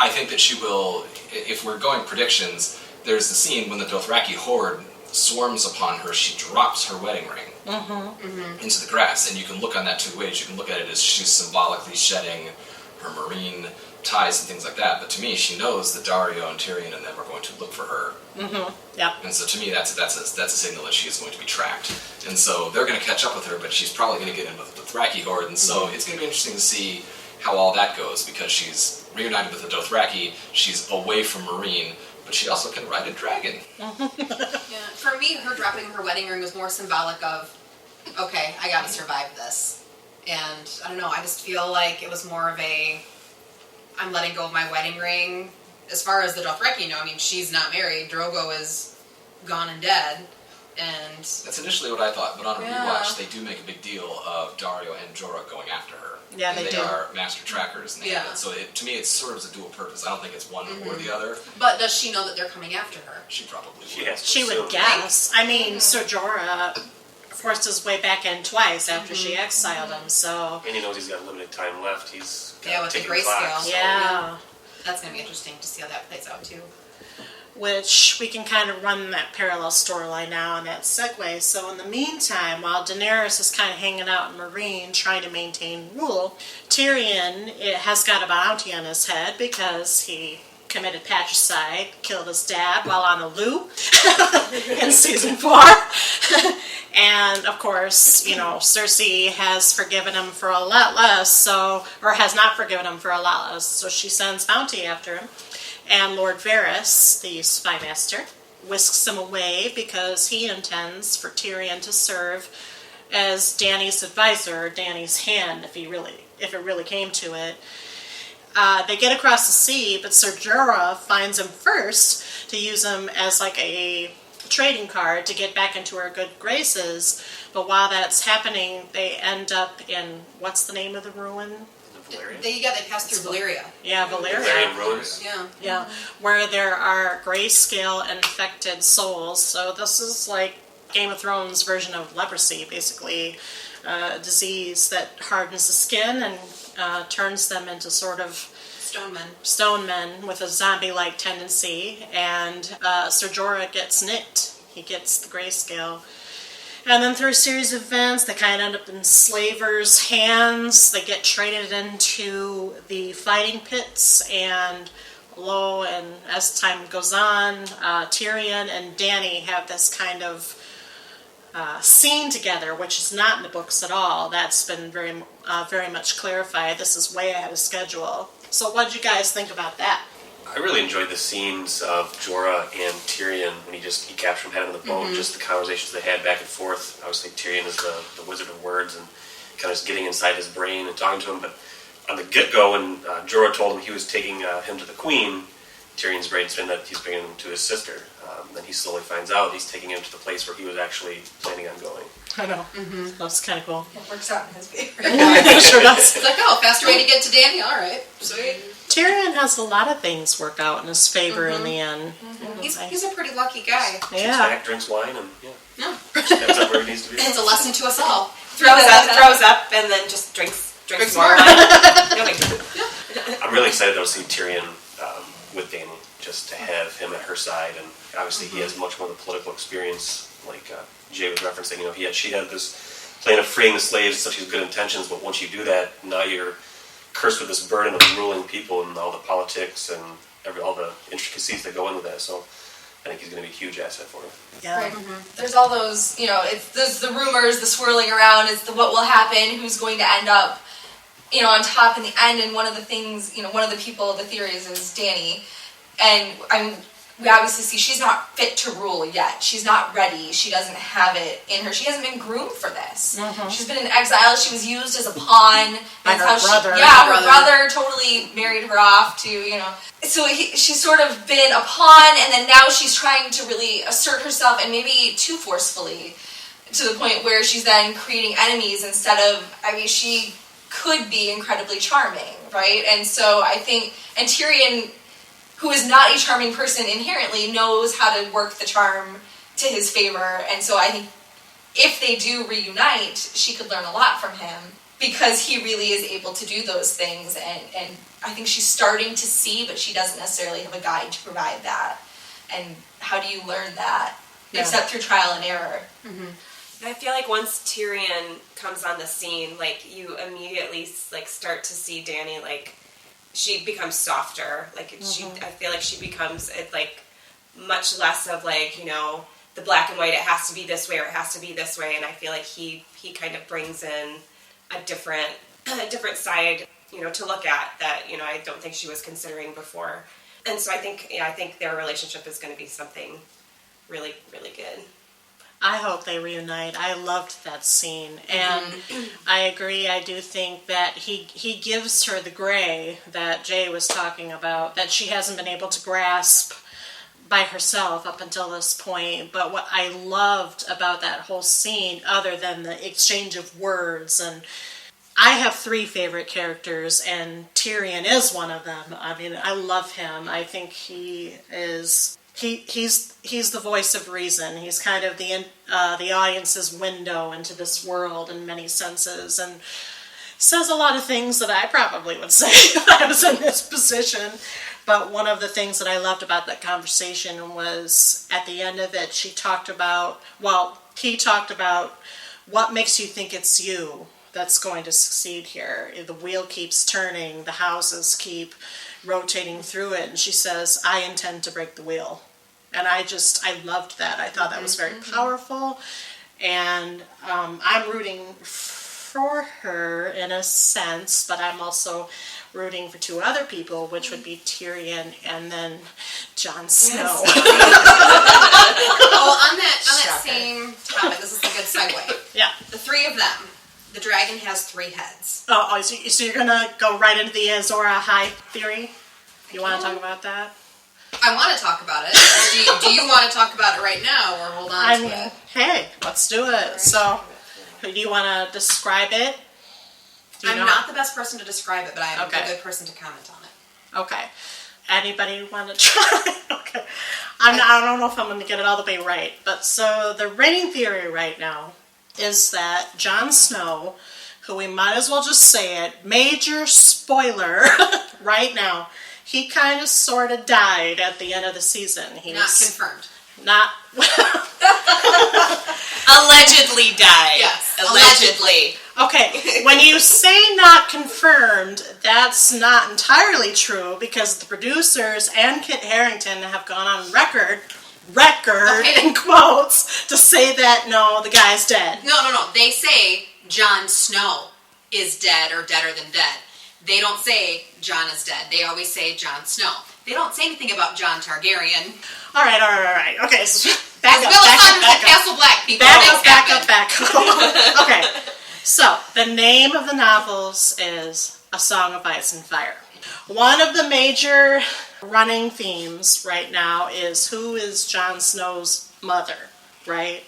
I think that she will, if we're going predictions, there's the scene when the Dothraki horde swarms upon her, she drops her wedding ring into the grass, and you can look on that two ways. You can look at it as she's symbolically shedding her marine ties and things like that, but to me, she knows that Daario and Tyrion and them are going to look for her. Yep. And so to me, that's a signal that she is going to be tracked. And so they're going to catch up with her, but she's probably going to get in with the Dothraki horde, and so it's going to be interesting to see how all that goes, because she's reunited with the Dothraki, she's away from Meereen, but she also can ride a dragon. For me, her dropping her wedding ring was more symbolic of, okay, I gotta survive this. And I don't know, I just feel like it was more of I'm letting go of my wedding ring. As far as the Dothraki, I mean, she's not married, Drogo is gone and dead. And that's initially what I thought, but on a rewatch, they do make a big deal of Daario and Jorah going after her. Yeah, and they do. They are master trackers, and so to me, it serves a dual purpose. I don't think it's one or the other. But does she know that they're coming after her? She probably would. She would guess. I mean, Ser Jorah forced his way back in twice after she exiled him, so... And he knows he's got limited time left. He's with the ticking grayscale. clock, so. Yeah. That's going to be interesting to see how that plays out, too. Which we can kind of run that parallel storyline now and that segue. So in the meantime, while Daenerys is kind of hanging out in Meereen trying to maintain rule, Tyrion has got a bounty on his head because he committed patricide, killed his dad while on a loo in season 4. And of course, Cersei has forgiven him for a lot less, or has not forgiven him for a lot less, so she sends bounty after him. And Lord Varys, the spy master, whisks him away because he intends for Tyrion to serve as Dany's advisor, Dany's hand, if it really came to it. They get across the sea, but Ser Jorah finds him first to use him as like a trading card to get back into her good graces. But while that's happening, they end up in, what's the name of the ruin? They pass through Valyria. Yeah, Valyria. Valerian ruins. Yeah, where there are grayscale infected souls. So this is like Game of Thrones version of leprosy, basically. A disease that hardens the skin and turns them into sort of stone men with a zombie-like tendency. And Ser Jorah gets nicked. He gets the grayscale. And then through a series of events, they kind of end up in slavers' hands. They get traded into the fighting pits, and as time goes on, Tyrion and Dany have this kind of scene together, which is not in the books at all. That's been very much clarified. This is way ahead of schedule. So what did you guys think about that? I really enjoyed the scenes of Jorah and Tyrion when he captured him head on the boat, just the conversations they had back and forth. Obviously, Tyrion is the wizard of words and kind of just getting inside his brain and talking to him. But on the get-go, when Jorah told him he was taking him to the Queen, Tyrion's brainstormed that he's bringing him to his sister. Then he slowly finds out he's taking him to the place where he was actually planning on going. I know. That's kind of cool. It works out in his favor. Sure does. It's like, oh, faster way to get to Danny. All right, sweet. Tyrion has a lot of things work out in his favor in the end. He's a pretty lucky guy. Sits Yeah. back, drinks wine, and No, ends up where he needs to be. it's a lesson to us all. Throws up, and then just drinks more more. wine. No big deal. I'm really excited though to see Tyrion with Dany, just to have him at her side, and obviously he has much more of the political experience, like Jay was referencing. She had this plan of freeing the slaves, such as good intentions, but once you do that, now you're cursed with this burden of ruling people and all the politics and all the intricacies that go into that. So I think he's going to be a huge asset for her. Yeah. Right. There's all those, there's the rumors, the swirling around, it's the what will happen, who's going to end up, on top in the end. And one of the things, one of the people, the theories is Dany. And we obviously see she's not fit to rule yet. She's not ready. She doesn't have it in her. She hasn't been groomed for this. She's been in exile. She was used as a pawn. By her brother. Her brother totally married her off to, So she's sort of been a pawn, and then now she's trying to really assert herself, and maybe too forcefully, to the point where she's then creating enemies instead of, she could be incredibly charming, right? And so I think, and Tyrion, who is not a charming person inherently, knows how to work the charm to his favor. And so I think if they do reunite, she could learn a lot from him, because he really is able to do those things. And I think she's starting to see, but she doesn't necessarily have a guide to provide that. And how do you learn that? Yeah. Except through trial and error. I feel like once Tyrion comes on the scene, you immediately start to see Dany, she becomes softer. I feel like she becomes much less of the black and white. It has to be this way or it has to be this way. And I feel like he kind of brings in a different side, to look at that. I don't think she was considering before. And so I think their relationship is going to be something really, really good. I hope they reunite. I loved that scene, and I agree. I do think that he gives her the gray that Jay was talking about, that she hasn't been able to grasp by herself up until this point. But what I loved about that whole scene, other than the exchange of words, and I have 3 favorite characters, and Tyrion is one of them. I love him. I think he is... He's the voice of reason. He's kind of the audience's window into this world in many senses, and says a lot of things that I probably would say if I was in this position. But one of the things that I loved about that conversation was at the end of it, he talked about what makes you think it's you that's going to succeed here. The wheel keeps turning, the houses keep rotating through it, and she says, I intend to break the wheel. And I loved that. I thought that was very powerful, and I'm rooting for her in a sense, but I'm also rooting for 2 other people, which would be Tyrion and then Jon Snow. On that same topic, this is a good segue. Yeah. The 3 of them. The dragon has 3 heads. Oh, so you're going to go right into the Azor Ahai theory? You want to talk about that? I want to talk about it. Do you want to talk about it right now, or hold on to it? Hey, let's do it. So, do you want to describe it? I'm not the best person to describe it, but I am a good person to comment on it. Okay. Anybody want to try? Okay. I don't know if I'm going to get it all the way right. But so the reigning theory right now is that Jon Snow, who we might as well just say it, major spoiler right now, he kind of sort of died at the end of the season. Not confirmed. Not... Allegedly died. Yes, allegedly. Okay, when you say not confirmed, that's not entirely true, because the producers and Kit Harington have gone on record in quotes, to say that, no, the guy's dead. No. They say Jon Snow is dead or deader than dead. They don't say Jon is dead. They always say Jon Snow. They don't say anything about Jon Targaryen. All right. Okay, so Back up. Castle Black people. Back up. Okay. So, the name of the novels is A Song of Ice and Fire. One of the major running themes right now is who is Jon Snow's mother, right?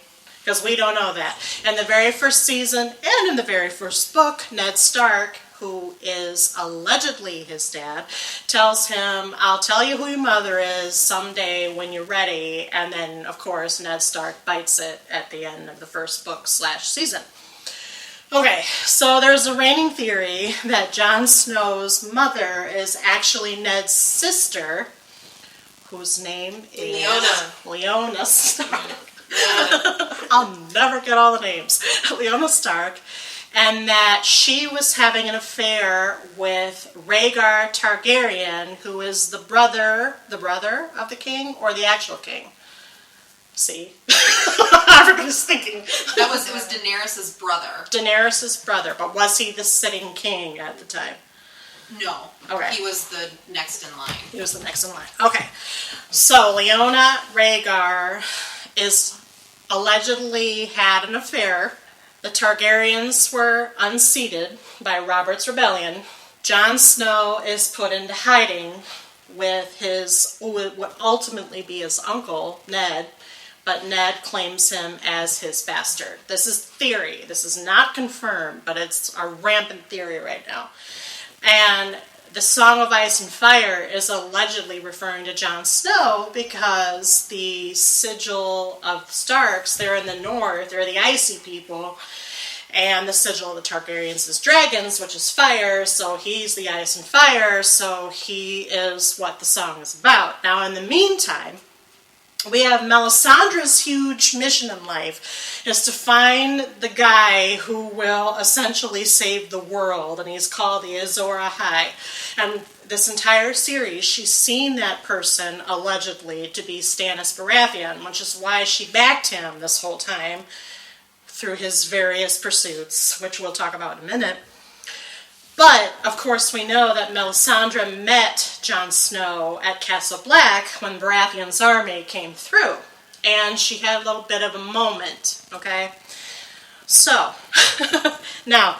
Because we don't know that. In the very first season and in the very first book, Ned Stark, who is allegedly his dad, tells him, I'll tell you who your mother is someday when you're ready. And then, of course, Ned Stark bites it at the end of the first book / season. Okay, so there's a reigning theory that Jon Snow's mother is actually Ned's sister, whose name is Lyanna Stark. I'll never get all the names. Lyanna Stark. And that she was having an affair with Rhaegar Targaryen, who is the brother of the king, or the actual king. See? Everybody's thinking. It was Daenerys' brother. Daenerys' brother, but was he the sitting king at the time? No. Okay. He was the next in line. He was the next in line. Okay. So, Lyanna Rhaegar is allegedly had an affair. The Targaryens were unseated by Robert's Rebellion. Jon Snow is put into hiding with his, what would ultimately be his uncle, Ned, but Ned claims him as his bastard. This is theory. This is not confirmed, but it's a rampant theory right now. And the Song of Ice and Fire is allegedly referring to Jon Snow because the sigil of Starks, they're in the north, they're the icy people, and the sigil of the Targaryens is dragons, which is fire, so he's the ice and fire, so he is what the song is about. Now, in the meantime, we have Melisandre's huge mission in life is to find the guy who will essentially save the world, and he's called the Azor Ahai. And this entire series, she's seen that person allegedly to be Stannis Baratheon, which is why she backed him this whole time through his various pursuits, which we'll talk about in a minute. But, of course, we know that Melisandre met Jon Snow at Castle Black when Baratheon's army came through. And she had a little bit of a moment, okay? So, now,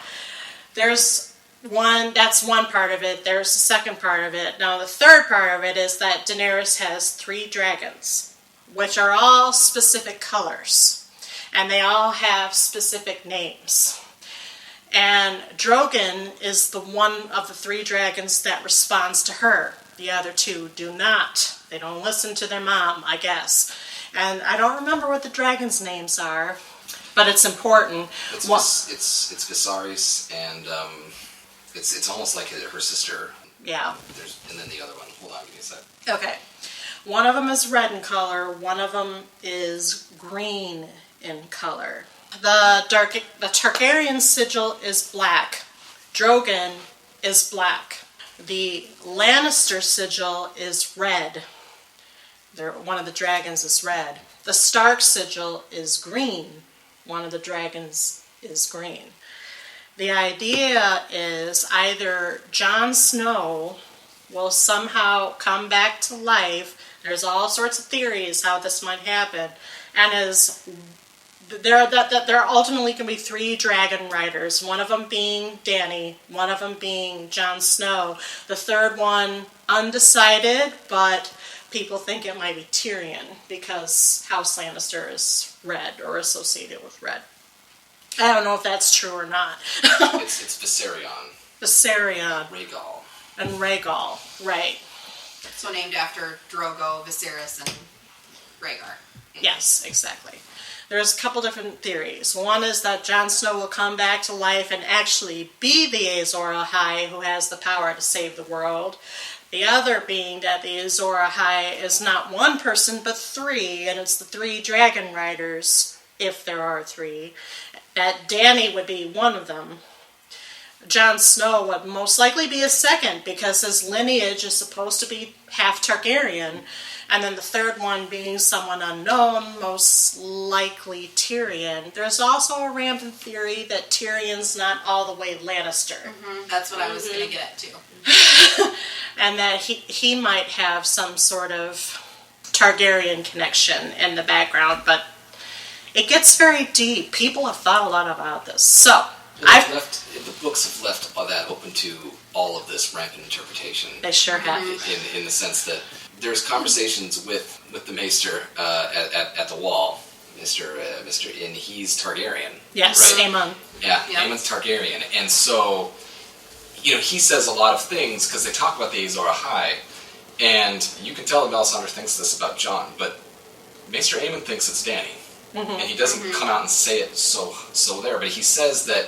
that's one part of it. There's the second part of it. Now, the third part of it is that Daenerys has 3 dragons, which are all specific colors. And they all have specific names. And Drogon is the one of the 3 dragons that responds to her. The other 2 do not. They don't listen to their mom, I guess. And I don't remember what the dragons' names are, but it's important. It's Viserys, and it's almost like her sister. Yeah. And then the other one. Hold on, give me a sec. Okay. One of them is red in color. One of them is green in color. The Targaryen sigil is black. Drogon is black. The Lannister sigil is red. One of the dragons is red. The Stark sigil is green. One of the dragons is green. The idea is either Jon Snow will somehow come back to life. There's all sorts of theories how this might happen. And there ultimately can be 3 dragon riders, one of them being Dany, one of them being Jon Snow, the third one undecided, but people think it might be Tyrion because House Lannister is red or associated with red. I don't know if that's true or not. It's Viserion. Viserion. Rhaegal. And Rhaegal, right. So named after Drogo, Viserys, and Rhaegar. Yes, exactly. There's a couple different theories. One is that Jon Snow will come back to life and actually be the Azor Ahai who has the power to save the world. The other being that the Azor Ahai is not one person but 3, and it's the 3 dragon riders, if there are 3. That Dany would be one of them. Jon Snow would most likely be a second because his lineage is supposed to be half Targaryen. And then the third one being someone unknown, most likely Tyrion. There's also a rampant theory that Tyrion's not all the way Lannister. Mm-hmm. That's what I was going to get at, too. And that he might have some sort of Targaryen connection in the background, but it gets very deep. People have thought a lot about this. So, The books have left all that open to all of this rampant interpretation. They sure have. In the sense that there's conversations with the Maester at the wall, Mr. and he's Targaryen. Yes, right? Aemon. Yeah, Aemon's Targaryen, and so he says a lot of things because they talk about the Azor Ahai, and you can tell that Melisandre thinks this about Jon, but Maester Aemon thinks it's Dany, and he doesn't come out and say it so there, but he says that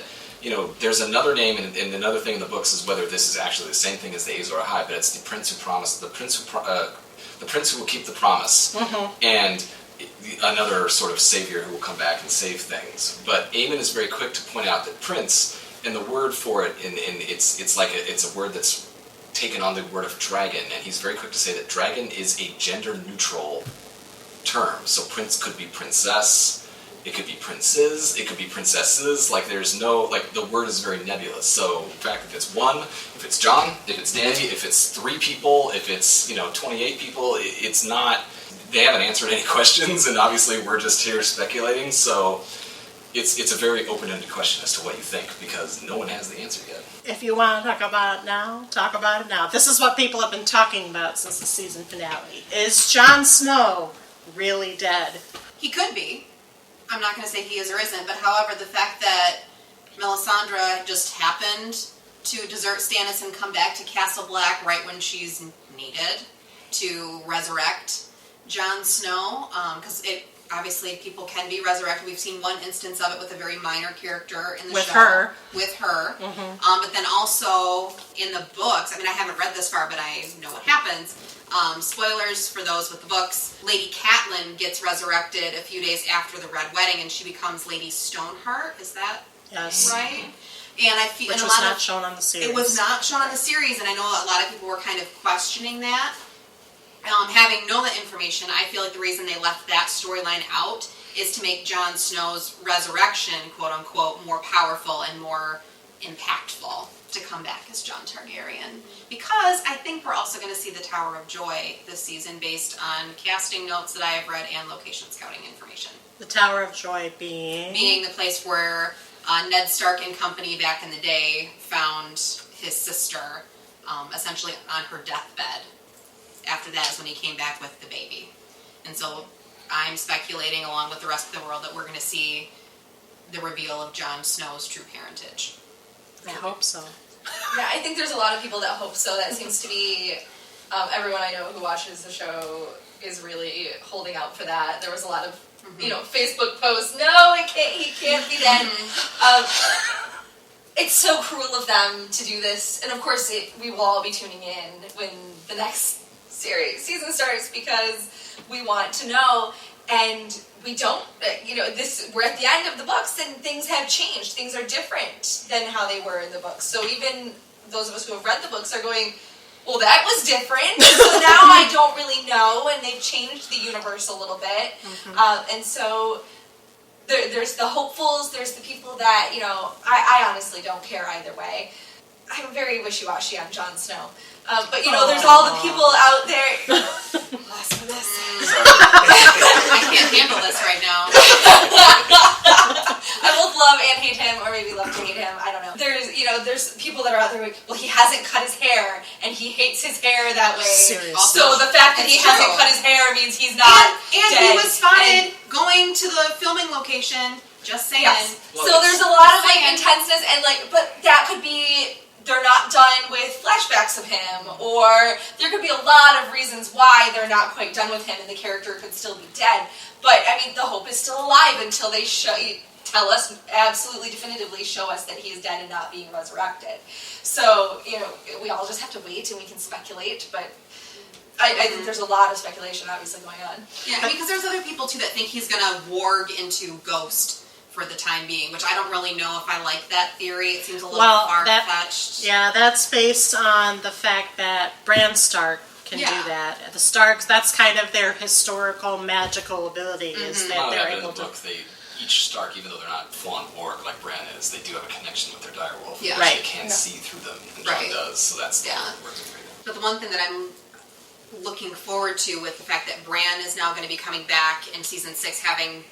there's another name, and another thing in the books is whether this is actually the same thing as the Azor Ahai, but it's the Prince who promised, the Prince who will keep the promise, and another sort of savior who will come back and save things. But Aemon is very quick to point out that Prince, and the word for it, it's a word that's taken on the word of dragon, and he's very quick to say that dragon is a gender-neutral term. So Prince could be princess, it could be princes, it could be princesses. There's no, the word is very nebulous. So, in fact, if it's one, if it's Jon, if it's Dany, if it's 3 people, if it's, 28 people, it's not, they haven't answered any questions, and obviously we're just here speculating, so it's a very open-ended question as to what you think, because no one has the answer yet. If you want to talk about it now, talk about it now. This is what people have been talking about since the season finale. Is Jon Snow really dead? He could be. I'm not going to say he is or isn't, but however, the fact that Melisandre just happened to desert Stannis and come back to Castle Black right when she's needed to resurrect Jon Snow, because obviously people can be resurrected. We've seen one instance of it with a very minor character in the show. With her. But then also in the books, I haven't read this far, but I know what happens. Spoilers for those with the books. Lady Catelyn gets resurrected a few days after the Red Wedding, and she becomes Lady Stoneheart. Is that right? And I feel which was not shown on the series. It was not shown on the series, and I know a lot of people were kind of questioning that. Having known that information, I feel like the reason they left that storyline out is to make Jon Snow's resurrection, quote unquote, more powerful and more impactful to come back as Jon Targaryen. Because I think we're also going to see the Tower of Joy this season based on casting notes that I have read and location scouting information. The Tower of Joy being? Being the place where Ned Stark and company back in the day found his sister essentially on her deathbed. After that is when he came back with the baby. And so I'm speculating, along with the rest of the world, that we're going to see the reveal of Jon Snow's true parentage. I hope so. Yeah, I think there's a lot of people that hope so. That seems to be everyone I know who watches the show is really holding out for that. There was a lot of Facebook posts. No, he can't be dead. It's so cruel of them to do this, and of course we will all be tuning in when the next season starts because we want to know, and we don't. We're at the end of the books, and things have changed. Things are different than how they were in the books. So even those of us who have read the books are going, well, that was different. So now I don't really know, and they've changed the universe a little bit. And so there's the hopefuls, there's the people that, I honestly don't care either way. I'm very wishy-washy on Jon Snow. But, there's all the people out there. Bless for this. I can't handle this right now. I both love and hate him, or maybe love to hate him. I don't know. There's people that are out there like, well, he hasn't cut his hair, and he hates his hair that way. Seriously. So the fact that he hasn't cut his hair means he's not and dead. He was spotted going to the filming location. Just saying. Yes. So there's a lot of intenseness, and but that could be they're not done with flashbacks of him, or there could be a lot of reasons why they're not quite done with him, and the character could still be dead. But the hope is still alive until they tell us absolutely definitively, show us that he is dead and not being resurrected. So we all just have to wait, and we can speculate, but. I think there's a lot of speculation obviously going on. Yeah, because there's other people too that think he's going to warg into Ghost for the time being, which I don't really know if I like that theory. It seems a little far-fetched. Yeah, that's based on the fact that Bran Stark can do that. The Starks, that's kind of their historical magical ability, is that they're able to... Each Stark, even though they're not full-on Borg like Bran is, they do have a connection with their direwolf. Yeah. They can't see through them, and Jon does, so that's the working for them. But the one thing that I'm looking forward to with the fact that Bran is now going to be coming back in season 6, having,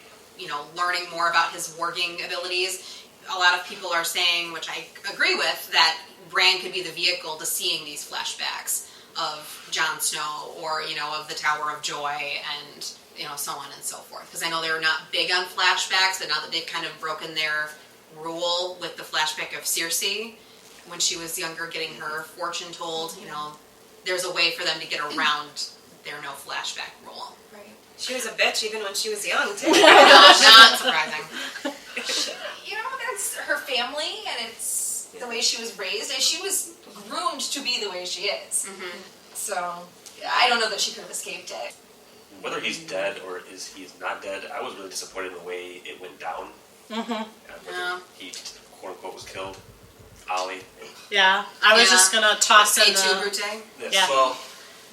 learning more about his warging abilities, a lot of people are saying, which I agree with, that Bran could be the vehicle to seeing these flashbacks of Jon Snow or, of the Tower of Joy and, so on and so forth. Because I know they're not big on flashbacks, but now that they've kind of broken their rule with the flashback of Cersei, when she was younger getting her fortune told, there's a way for them to get around their no flashback rule. Right. She was a bitch even when she was young, too. Not surprising. That's her family, and it's the way she was raised, and she was groomed to be the way she is. Mm-hmm. So, I don't know that she could have escaped it. Whether he's dead or he's not dead, I was really disappointed in the way it went down. Mm-hmm. Whether he, quote unquote, was killed. Ollie. Yeah, I was just gonna toss in A2 the... Brute. Yes. Yeah. Well,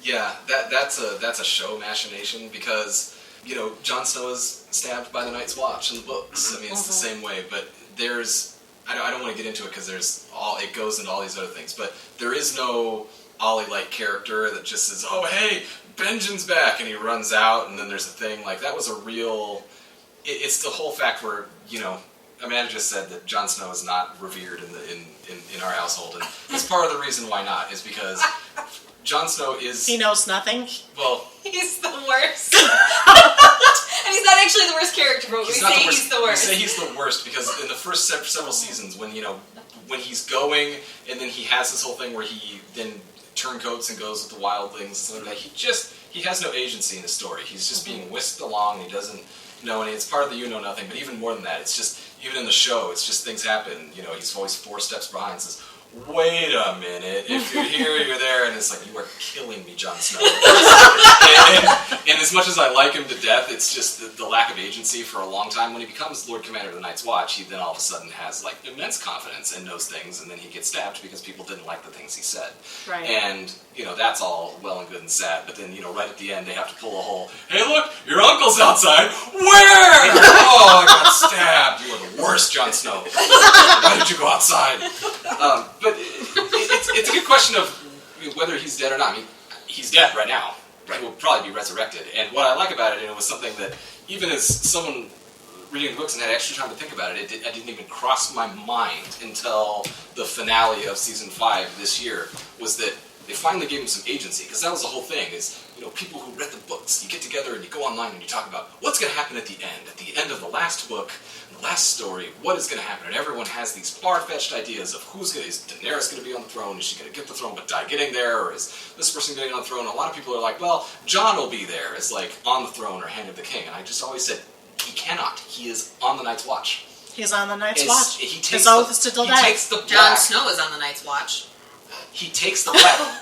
yeah, that's a show machination because Jon Snow is stabbed by the Night's Watch in the books. I mean, it's the same way, but there's I don't want to get into it because it goes into all these other things, but there is no Ollie-like character that just says, "Oh, hey, Benjen's back," and he runs out, and then there's a thing like that was a real. It's the whole fact where Amanda just said that Jon Snow is not revered in our household, and it's part of the reason why not is because Jon Snow is... He knows nothing. Well... He's the worst. And he's not actually the worst character, but we say he's the worst. We say he's the worst because in the first several seasons when he's going and then he has this whole thing where he then turncoats and goes with the wildlings and stuff like that, he has no agency in the story. He's just being whisked along and he doesn't know, and it's part of the you-know-nothing, but even more than that, it's just, even in the show, it's just things happen, he's always 4 steps behind and says, "Wait a minute, if you're here, you're there," and it's like, "You are killing me, Jon Snow." and as much as I like him to death, it's just the lack of agency for a long time. When he becomes Lord Commander of the Night's Watch, he then all of a sudden has immense confidence and knows things, and then he gets stabbed because people didn't like the things he said. Right. And, that's all well and good and sad, but then, right at the end, they have to pull a whole, "Hey look, your uncle's outside." "Where?" "Oh, I got stabbed." "You are the worst, Jon Snow. Why did you go outside?" But it's a good question of whether he's dead or not. I mean, he's dead right now. He will probably be resurrected. And what I like about it, and it was something that even as someone reading the books and had extra time to think about it, I didn't even cross my mind until the finale of season 5 this year, was that they finally gave him some agency. Because that was the whole thing, is people who read the books, you get together and you go online and you talk about what's going to happen at the end of the last book, the last story, what is going to happen, and everyone has these far-fetched ideas of is Daenerys going to be on the throne, is she going to get the throne but die getting there, or is this person getting on the throne? And a lot of people are like, well, Jon will be there as on the throne or Hand of the King, and I just always said, he cannot. He is on the Night's Watch. He's on the Night's Watch. His oath is to delay. He takes the black. Jon Snow is on the Night's Watch. He takes the black.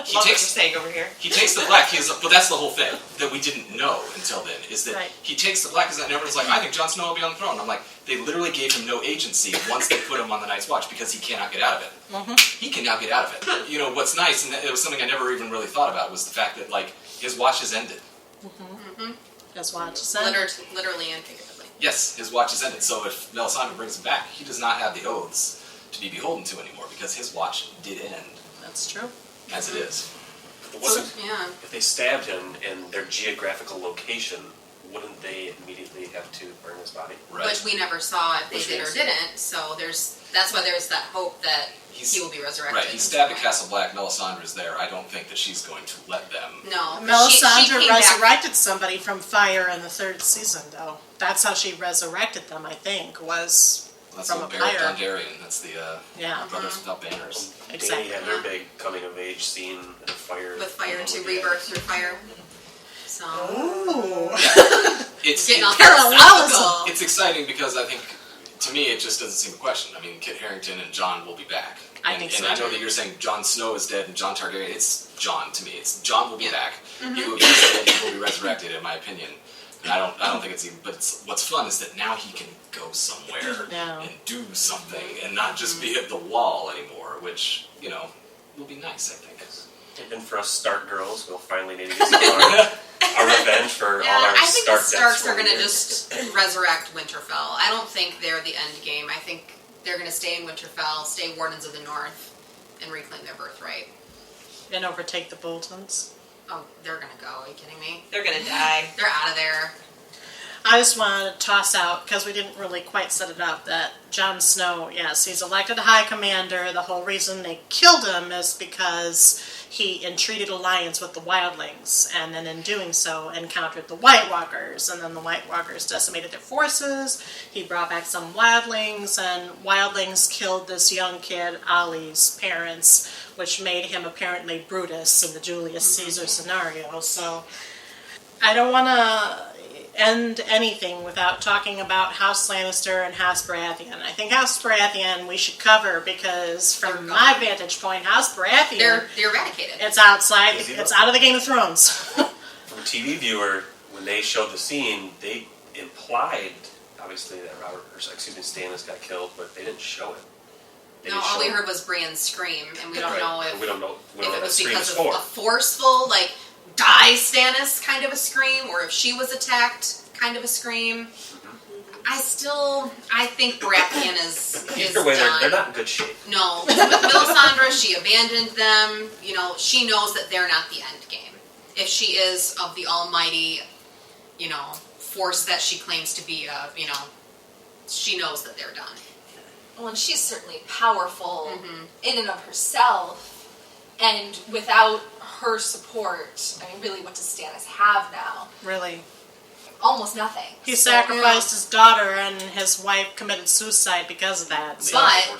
He takes saying over here. He takes the black. But that's the whole thing that we didn't know until then. Is that he takes the black? And everyone's like, "I think Jon Snow will be on the throne." And I'm like, they literally gave him no agency once they put him on the Night's Watch because he cannot get out of it. Mm-hmm. He can now get out of it. What's nice, and it was something I never even really thought about, was the fact that his watch has ended. Mm-hmm. His watch is ended. Literally and figuratively. Yes, his watch is ended. So if Melisandre brings him back, he does not have the oaths to be beholden to anymore because his watch did end. That's true. As it is. If they stabbed him in their geographical location, wouldn't they immediately have to burn his body? Right. Which we never saw if they did or didn't. So that's why there's that hope that he will be resurrected. Right, he's stabbed at Castle Black. Melisandre's there. I don't think that she's going to let them. No. Melisandre she resurrected somebody from fire in the 3rd season, though. That's how she resurrected them, I think, was that's from a Beric pyre. Dondarrion. That's the Brothers Without Banners. Exactly. They had their big coming of age scene with fire. With fire to rebirth through fire. So. Ooh. It's getting off parallelism. It's exciting because I think, to me, it just doesn't seem a question. I mean, Kit Harington and Jon will be back. I think so, and I know too. that you're saying Jon Snow is dead and Jon Targaryen. It's Jon to me. It's Jon will be back. Mm-hmm. He will be dead. He will be resurrected, in my opinion. And I don't think it's even. But what's fun is that now he can go somewhere and do something and not just be at the wall anymore, which will be nice, I think. And for us Stark girls, we'll finally need to get our revenge for all our I think Stark the Starks deaths are going to from just resurrect Winterfell. I don't think they're the end game. I think they're going to stay in Winterfell, stay Wardens of the North, and reclaim their birthright. And overtake the Boltons. Oh, they're going to go. Are you kidding me? They're gonna die. They're out of there. I just wanted to toss out, because we didn't really quite set it up, that Jon Snow, yes, he's elected High Commander. The whole reason they killed him is because he entreated alliance with the wildlings, and then in doing so encountered the White Walkers, and then the White Walkers decimated their forces. He brought back some wildlings, and wildlings killed this young kid, Ollie's parents, which made him apparently Brutus in the Julius Caesar scenario. So I don't want to end anything without talking about House Lannister and House Baratheon. I think House Baratheon we should cover, because from my vantage point, House Baratheon, They're eradicated. it's outside, it's out of the Game of Thrones. From a TV viewer, when they showed the scene, they implied, obviously, that Stannis got killed, but they didn't show it. No, all we heard was Brienne's scream, and we don't know if it was because of a forceful, like, die Stannis kind of a scream, or if she was attacked kind of a scream. I think Baratheon is Either way, done. they're not in good shape. No, Melisandre, she abandoned them. You know, she knows that they're not the end game. If she is of the almighty, you know, force that she claims to be of, you know, she knows that they're done. Well, and she's certainly powerful in and of herself, and without her support, I mean, really, what does Stannis have now? Really. Almost nothing. He sacrificed his daughter, and his wife committed suicide because of that. So. But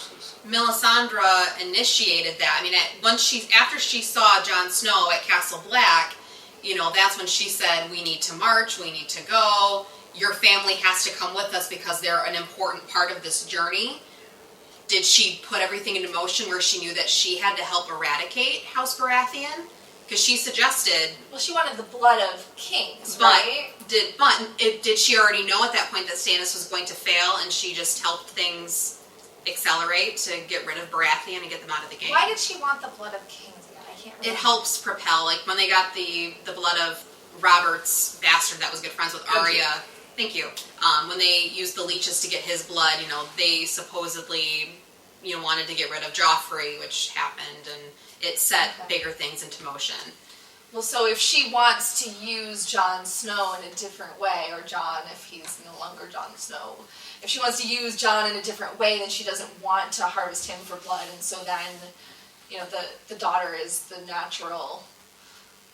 Melisandre initiated that. I mean, after she saw Jon Snow at Castle Black, you know, that's when she said, we need to march, we need to go, your family has to come with us because they're an important part of this journey. Did she put everything into motion where she knew that she had to help eradicate House Baratheon? Because she suggested... Well, she wanted the blood of kings, but right? Did she already know at that point that Stannis was going to fail, and she just helped things accelerate to get rid of Baratheon and get them out of the game? Why did she want the blood of kings again? I can't remember. It helps propel. Like, when they got the blood of Robert's bastard that was good friends with Arya... Thank you. When they used the leeches to get his blood, you know, they supposedly, you know, wanted to get rid of Joffrey, which happened, and it set bigger things into motion. Well, so if she wants to use Jon Snow in a different way, or Jon, if he's no longer Jon Snow, if she wants to use Jon in a different way, then she doesn't want to harvest him for blood, and so then, you know, the daughter is the natural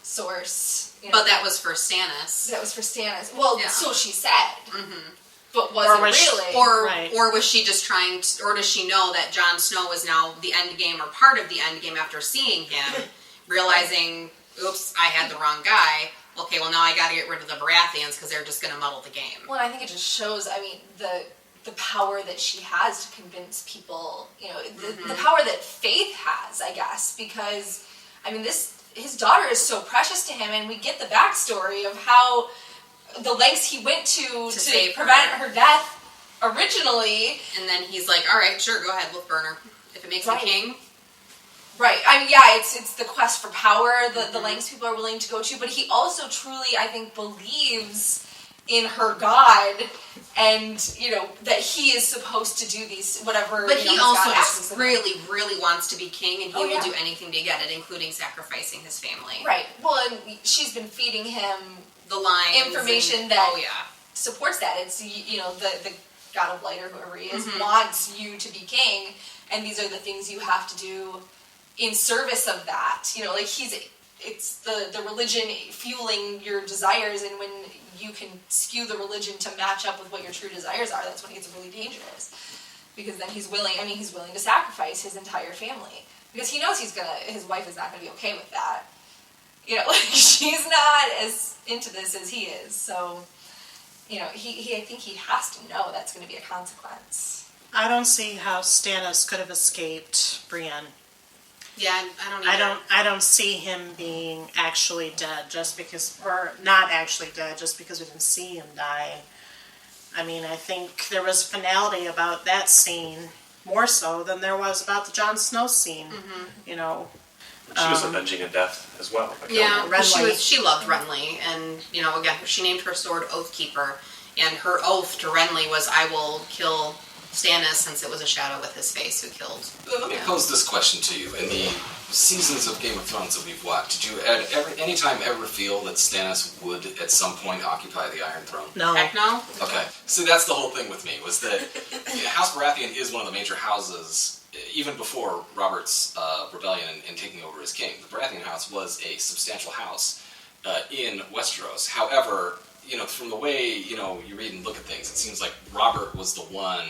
source. You know, but that was for Stannis. That was for Stannis. Well, so she said. Mm-hmm. But was it really? Or was she just trying to, or does she know that Jon Snow is now the end game or part of the end game after seeing him, realizing, oops, I had the wrong guy. Okay, well now I got to get rid of the Baratheons because they're just going to muddle the game. Well, I think it just shows, I mean, the power that she has to convince people, you know, the power that Faith has, I guess, because, I mean, his daughter is so precious to him, and we get the backstory of how the lengths he went to prevent her death originally. And then he's like, all right, sure, go ahead, we'll burn her. If it makes him king. Right. I mean, yeah, it's the quest for power, the lengths people are willing to go to, but he also truly, I think, believes in her God, and, you know, that he is supposed to do these, whatever. But he also just really, really wants to be king, and he will do anything to get it, including sacrificing his family. Right. Well, and she's been feeding him the lines, information that supports that. It's, you know, the God of Light, or whoever he is, wants you to be king, and these are the things you have to do in service of that. You know, like it's the religion fueling your desires, and when you can skew the religion to match up with what your true desires are, that's when it gets really dangerous. Because then he's willing to sacrifice his entire family. Because he knows his wife is not going to be okay with that. You know, like, she's not as into this as he is. So, you know, I think he has to know that's going to be a consequence. I don't see how Stannis could have escaped Brienne. Yeah, I don't either. I don't see him being actually dead or not actually dead just because we didn't see him die. I mean, I think there was finality about that scene more so than there was about the Jon Snow scene. You know, she was avenging a death as well. Yeah, she loved Renly, and, you know, again, she named her sword Oathkeeper, and her oath to Renly was, "I will kill Stannis, since it was a shadow with his face who killed." Let me pose this question to you. In the seasons of Game of Thrones that we've watched, did you anytime ever feel that Stannis would at some point occupy the Iron Throne? No. Heck no. Okay, so that's the whole thing with me, was that House Baratheon is one of the major houses, even before Robert's rebellion and taking over as king. The Baratheon house was a substantial house in Westeros. However, from the way, you read and look at things, it seems like Robert was the one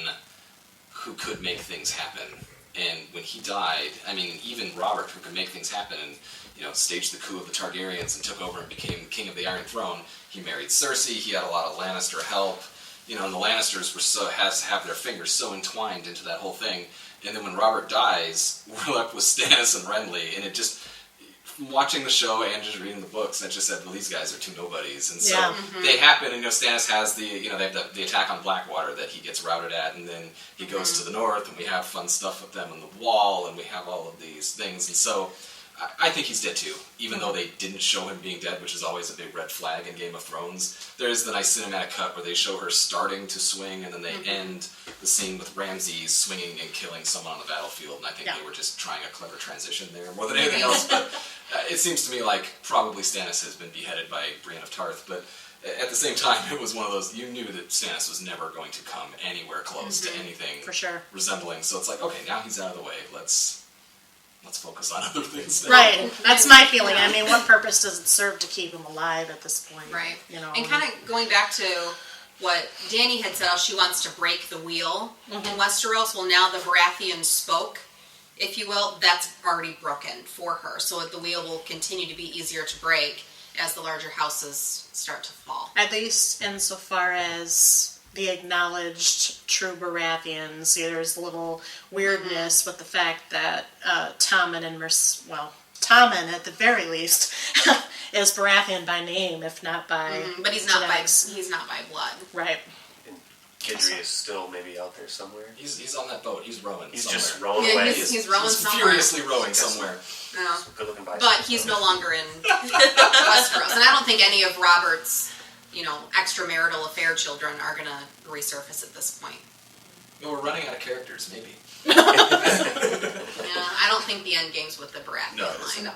who could make things happen. And when he died, I mean, even Robert, who could make things happen and, staged the coup of the Targaryens and took over and became king of the Iron Throne, he married Cersei, he had a lot of Lannister help, and the Lannisters have their fingers so entwined into that whole thing. And then when Robert dies, we're left with Stannis and Renly, and it just, watching the show and just reading the books, I just said, well, these guys are two nobodies. And so they happen, and Stannis has they have the attack on Blackwater that he gets routed at, and then he goes to the north, and we have fun stuff with them on the wall, and we have all of these things. And so I think he's dead too, even though they didn't show him being dead, which is always a big red flag in Game of Thrones. There's the nice cinematic cut where they show her starting to swing, and then they end the scene with Ramsay swinging and killing someone on the battlefield, and I think they were just trying a clever transition there more than anything else. But it seems to me like probably Stannis has been beheaded by Brienne of Tarth, but at the same time, it was one of those, you knew that Stannis was never going to come anywhere close to anything resembling. So it's like, okay, now he's out of the way. Let's focus on other things now. Right. That's my feeling. I mean, what purpose does it serve to keep him alive at this point? Right. And kind of going back to what Dany had said, how she wants to break the wheel in Westeros. Well, now the Baratheons spoke, if you will, that's already broken for her. So the wheel will continue to be easier to break as the larger houses start to fall. At least insofar as the acknowledged true Baratheons. There's a little weirdness with the fact that Tommen at the very least is Baratheon by name, if not by but he's not by blood. Right. And Gendry is still maybe out there somewhere. He's on that boat. He's rowing. He's somewhere. just rowing away. He's rowing somewhere. Furiously rowing somewhere. No. Good looking by. But he's no longer in Westeros, and I don't think any of Robert's extramarital affair children are going to resurface at this point. Well, we're running out of characters, maybe. Yeah, I don't think the end game's with the Baratheon line.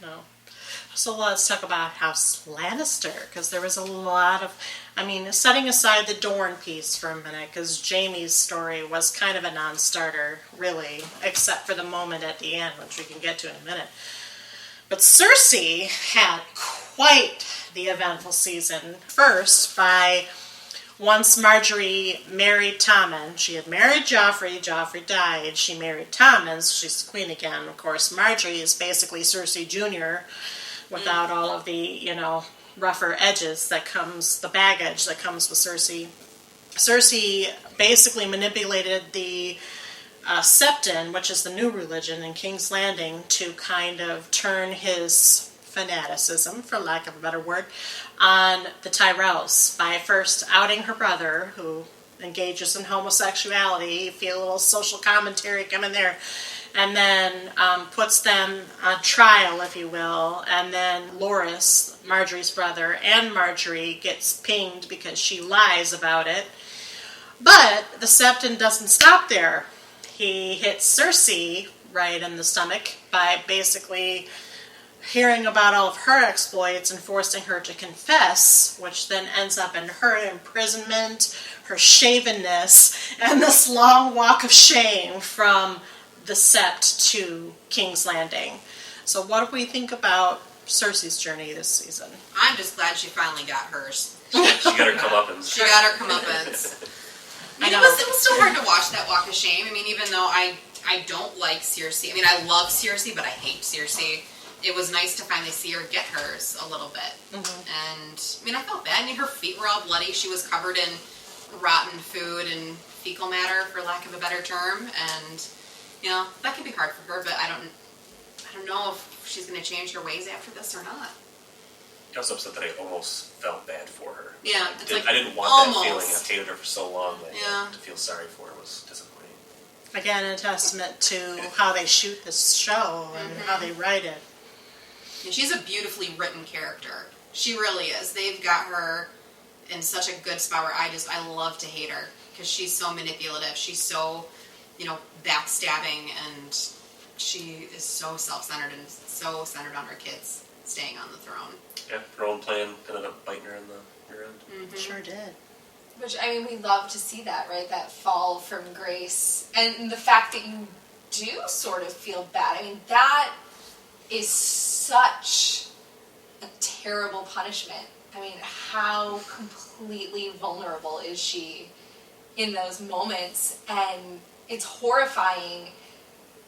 No. So let's talk about House Lannister, because there was a lot of, setting aside the Dorne piece for a minute, because Jaime's story was kind of a non-starter, really, except for the moment at the end, which we can get to in a minute. But Cersei had quite the eventful season. First, once Marjorie married Tommen, she had married Joffrey died, she married Tommen, so she's the queen again. Of course, Marjorie is basically Cersei Jr., without all of the, rougher edges the baggage that comes with Cersei. Cersei basically manipulated the Septon, which is the new religion in King's Landing, to kind of turn his fanaticism, for lack of a better word, on the Tyrells by first outing her brother, who engages in homosexuality. You feel a little social commentary coming there. And then puts them on trial, if you will. And then Loras, Marjorie's brother, and Marjorie gets pinged because she lies about it. But the Septon doesn't stop there. He hits Cersei right in the stomach by basically hearing about all of her exploits and forcing her to confess, which then ends up in her imprisonment, her shavenness, and this long walk of shame from the Sept to King's Landing. So what do we think about Cersei's journey this season? I'm just glad she finally got hers. She got her comeuppance. She got her comeuppance. It was still hard to watch that walk of shame. Even though I don't like Cersei. I love Cersei, but I hate Cersei. It was nice to finally see her get hers a little bit. And, I felt bad. Her feet were all bloody. She was covered in rotten food and fecal matter, for lack of a better term. And that can be hard for her, but I don't know if she's going to change her ways after this or not. I was upset that I almost felt bad for her. Yeah, I didn't want that feeling. I've hated her for so long that to feel sorry for her was disappointing. Again, a testament to how they shoot this show and how they write it. And she's a beautifully written character. She really is. They've got her in such a good spot where I love to hate her because she's so manipulative. She's so, backstabbing, and she is so self-centered and so centered on her kids staying on the throne. Yeah, her own plan ended up biting her in the rear end. Mm-hmm. Sure did. Which, I mean, we love to see that, right? That fall from grace. And the fact that you do sort of feel bad. I mean, that is such a terrible punishment. I mean, how completely vulnerable is she in those moments? And it's horrifying.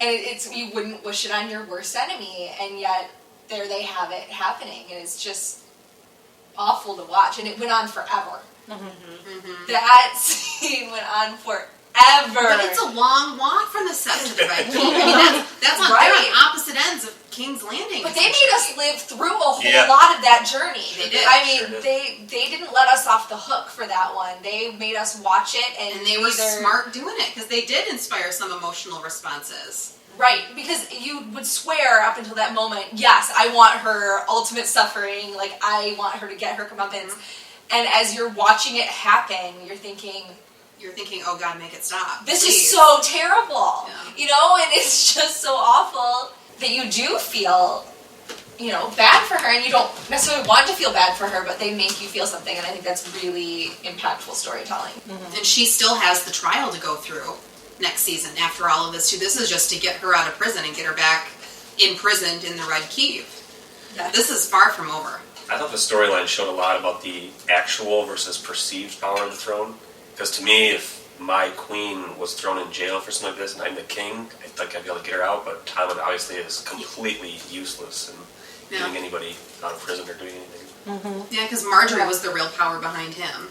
And it's you wouldn't wish it on your worst enemy. And yet, there they have it happening. And it's just awful to watch. And it went on forever. Mm-hmm. That scene went on forever. But it's a long walk from the Sept to the Red Keep. I mean, that's on, Right. they're on opposite ends of King's Landing. But they made us live through a whole Yeah. lot of that journey. They did. I mean, Sure did. they didn't let us off the hook for that one. They made us watch it, And they were either- smart doing it because they did inspire some emotional responses. Right, because you would swear up until that moment, yes, I want her ultimate suffering, like, I want her to get her comeuppance. And as you're watching it happen, you're thinking, Oh God, make it stop. this Please. is so terrible. Yeah. You know, and it's just so awful that you do feel, you know, bad for her, and you don't necessarily want to feel bad for her, but they make you feel something, and I think that's really impactful storytelling. And she still has the trial to go through next season after all of this too. This is just to get her out of prison and get her back imprisoned in the Red Keep. Yeah. This is far from over. I thought the storyline showed a lot about the actual versus perceived power of the throne. Because to me, if my queen was thrown in jail for something like this and I'm the king, I think I'd be able to get her out. But Tommen obviously is completely useless in getting anybody out of prison or doing anything. Yeah, because Marjorie was the real power behind him.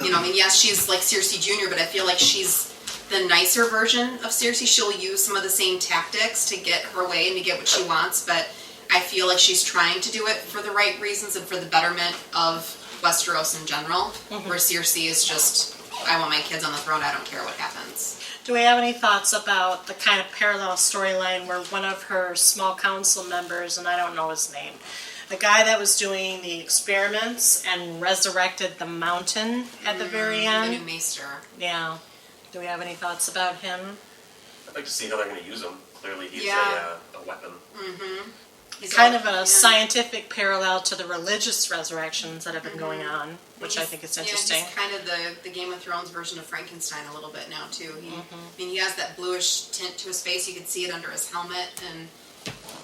You know, I mean, yes, she's like Cersei Jr., but I feel like she's the nicer version of Cersei. She'll use some of the same tactics to get her way and to get what she wants, but I feel like she's trying to do it for the right reasons and for the betterment of Westeros in general, where Cersei is just, I want my kids on the throne, I don't care what happens. Do we have any thoughts about the kind of parallel storyline where one of her small council members, and I don't know his name, the guy that was doing the experiments and resurrected the mountain at the very The end? new Maester. Yeah. Do we have any thoughts about him? I'd like to see how they're going to use him. Clearly, he's Yeah. a weapon. He's Kind all- of a yeah. scientific parallel to the religious resurrections that have been going on, which I He's- think is yeah, interesting. he's kind of the Game of Thrones version of Frankenstein a little bit now too. I mean, he has that bluish tint to his face. You can see it under his helmet, and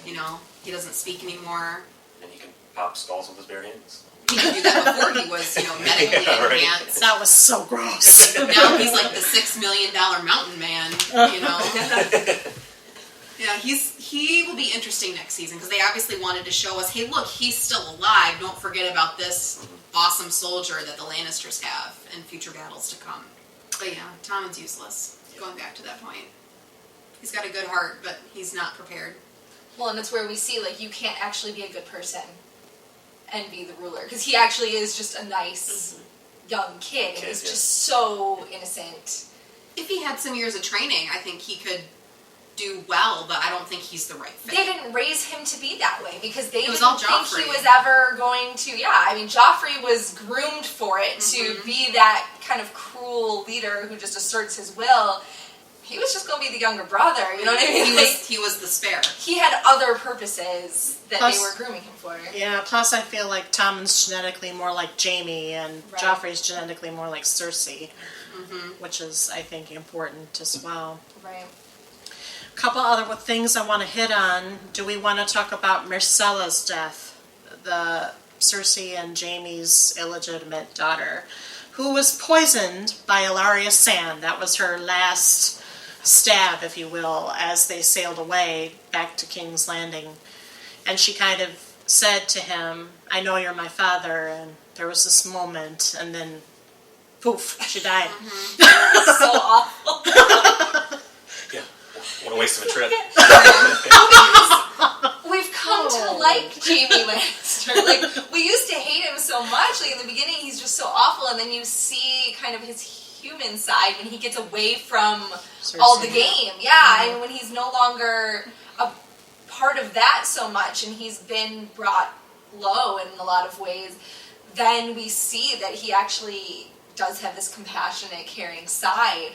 you know he doesn't speak anymore. And he can pop skulls with his bare hands. He could do that before he was, medically Yeah, right. enhanced. That was so gross. Now he's like the $6 million mountain man, you know. Yeah, he will be interesting next season because they obviously wanted to show us, hey, look, he's still alive. Don't forget about this awesome soldier that the Lannisters have in future battles to come. But yeah, Tommen's useless. Going back to that point, he's got a good heart, but he's not prepared. Well, and it's where we see, like, you can't actually be a good person and be the ruler. Because he actually is just a nice young kid. And he's just so innocent. If he had some years of training, I think he could do well, but I don't think he's the right fit. They didn't raise him to be that way because they It was didn't all think Joffrey. he was ever going to. Yeah, I mean, Joffrey was groomed for it to be that kind of cruel leader who just asserts his will. He was just going to be the younger brother, you know what I mean? He was the spare. He had other purposes that Plus- they were grooming him for. Yeah, plus I feel like Tommen's genetically more like Jaime and Right. Joffrey's genetically more like Cersei, which is, I think, important as well. Right. A couple other things I want to hit on. Do we want to talk about Myrcella's death, the Cersei and Jaime's illegitimate daughter, who was poisoned by Ilaria Sand? That was her last stab, if you will, as they sailed away back to King's Landing. And she kind of said to him, I know you're my father, and there was this moment, and then poof, she died. So awful. Yeah. What a waste of a trip. We've come to like Jaime Lannister. Like, we used to hate him so much. Like, in the beginning, he's just so awful, and then you see kind of his human side when he gets away from all the game. Yeah, and when he's no longer a part of that so much, and he's been brought low in a lot of ways, then we see that he actually does have this compassionate, caring side.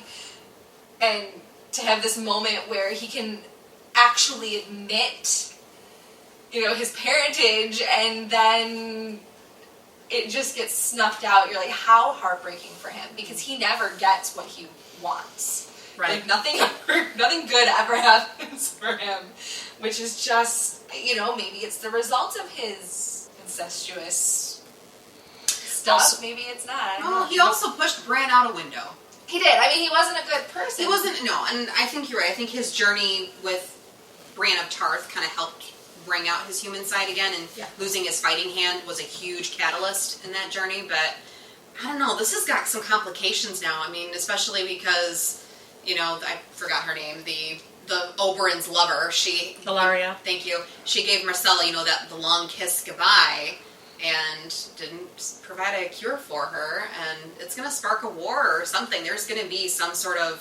And to have this moment where he can actually admit, his parentage, and then it just gets snuffed out. You're like, how heartbreaking for him, because he never gets what he wants. Right. Like nothing good ever happens for him, which is just, maybe it's the result of his incestuous stuff. Also, maybe it's not. I don't Well, know. he also pushed Bran out a window. He did. I mean, he wasn't a good person. He wasn't, no, and I think you're right. I think his journey with Bran of Tarth kind of helped bring out his human side again, and losing his fighting hand was a huge catalyst in that journey, but I don't know, this has got some complications now. I mean, especially because, I forgot her name, the Oberyn's lover, Valeria. Thank you. She gave Marcella, the long kiss goodbye, and didn't provide a cure for her, and it's going to spark a war or something. There's going to be some sort of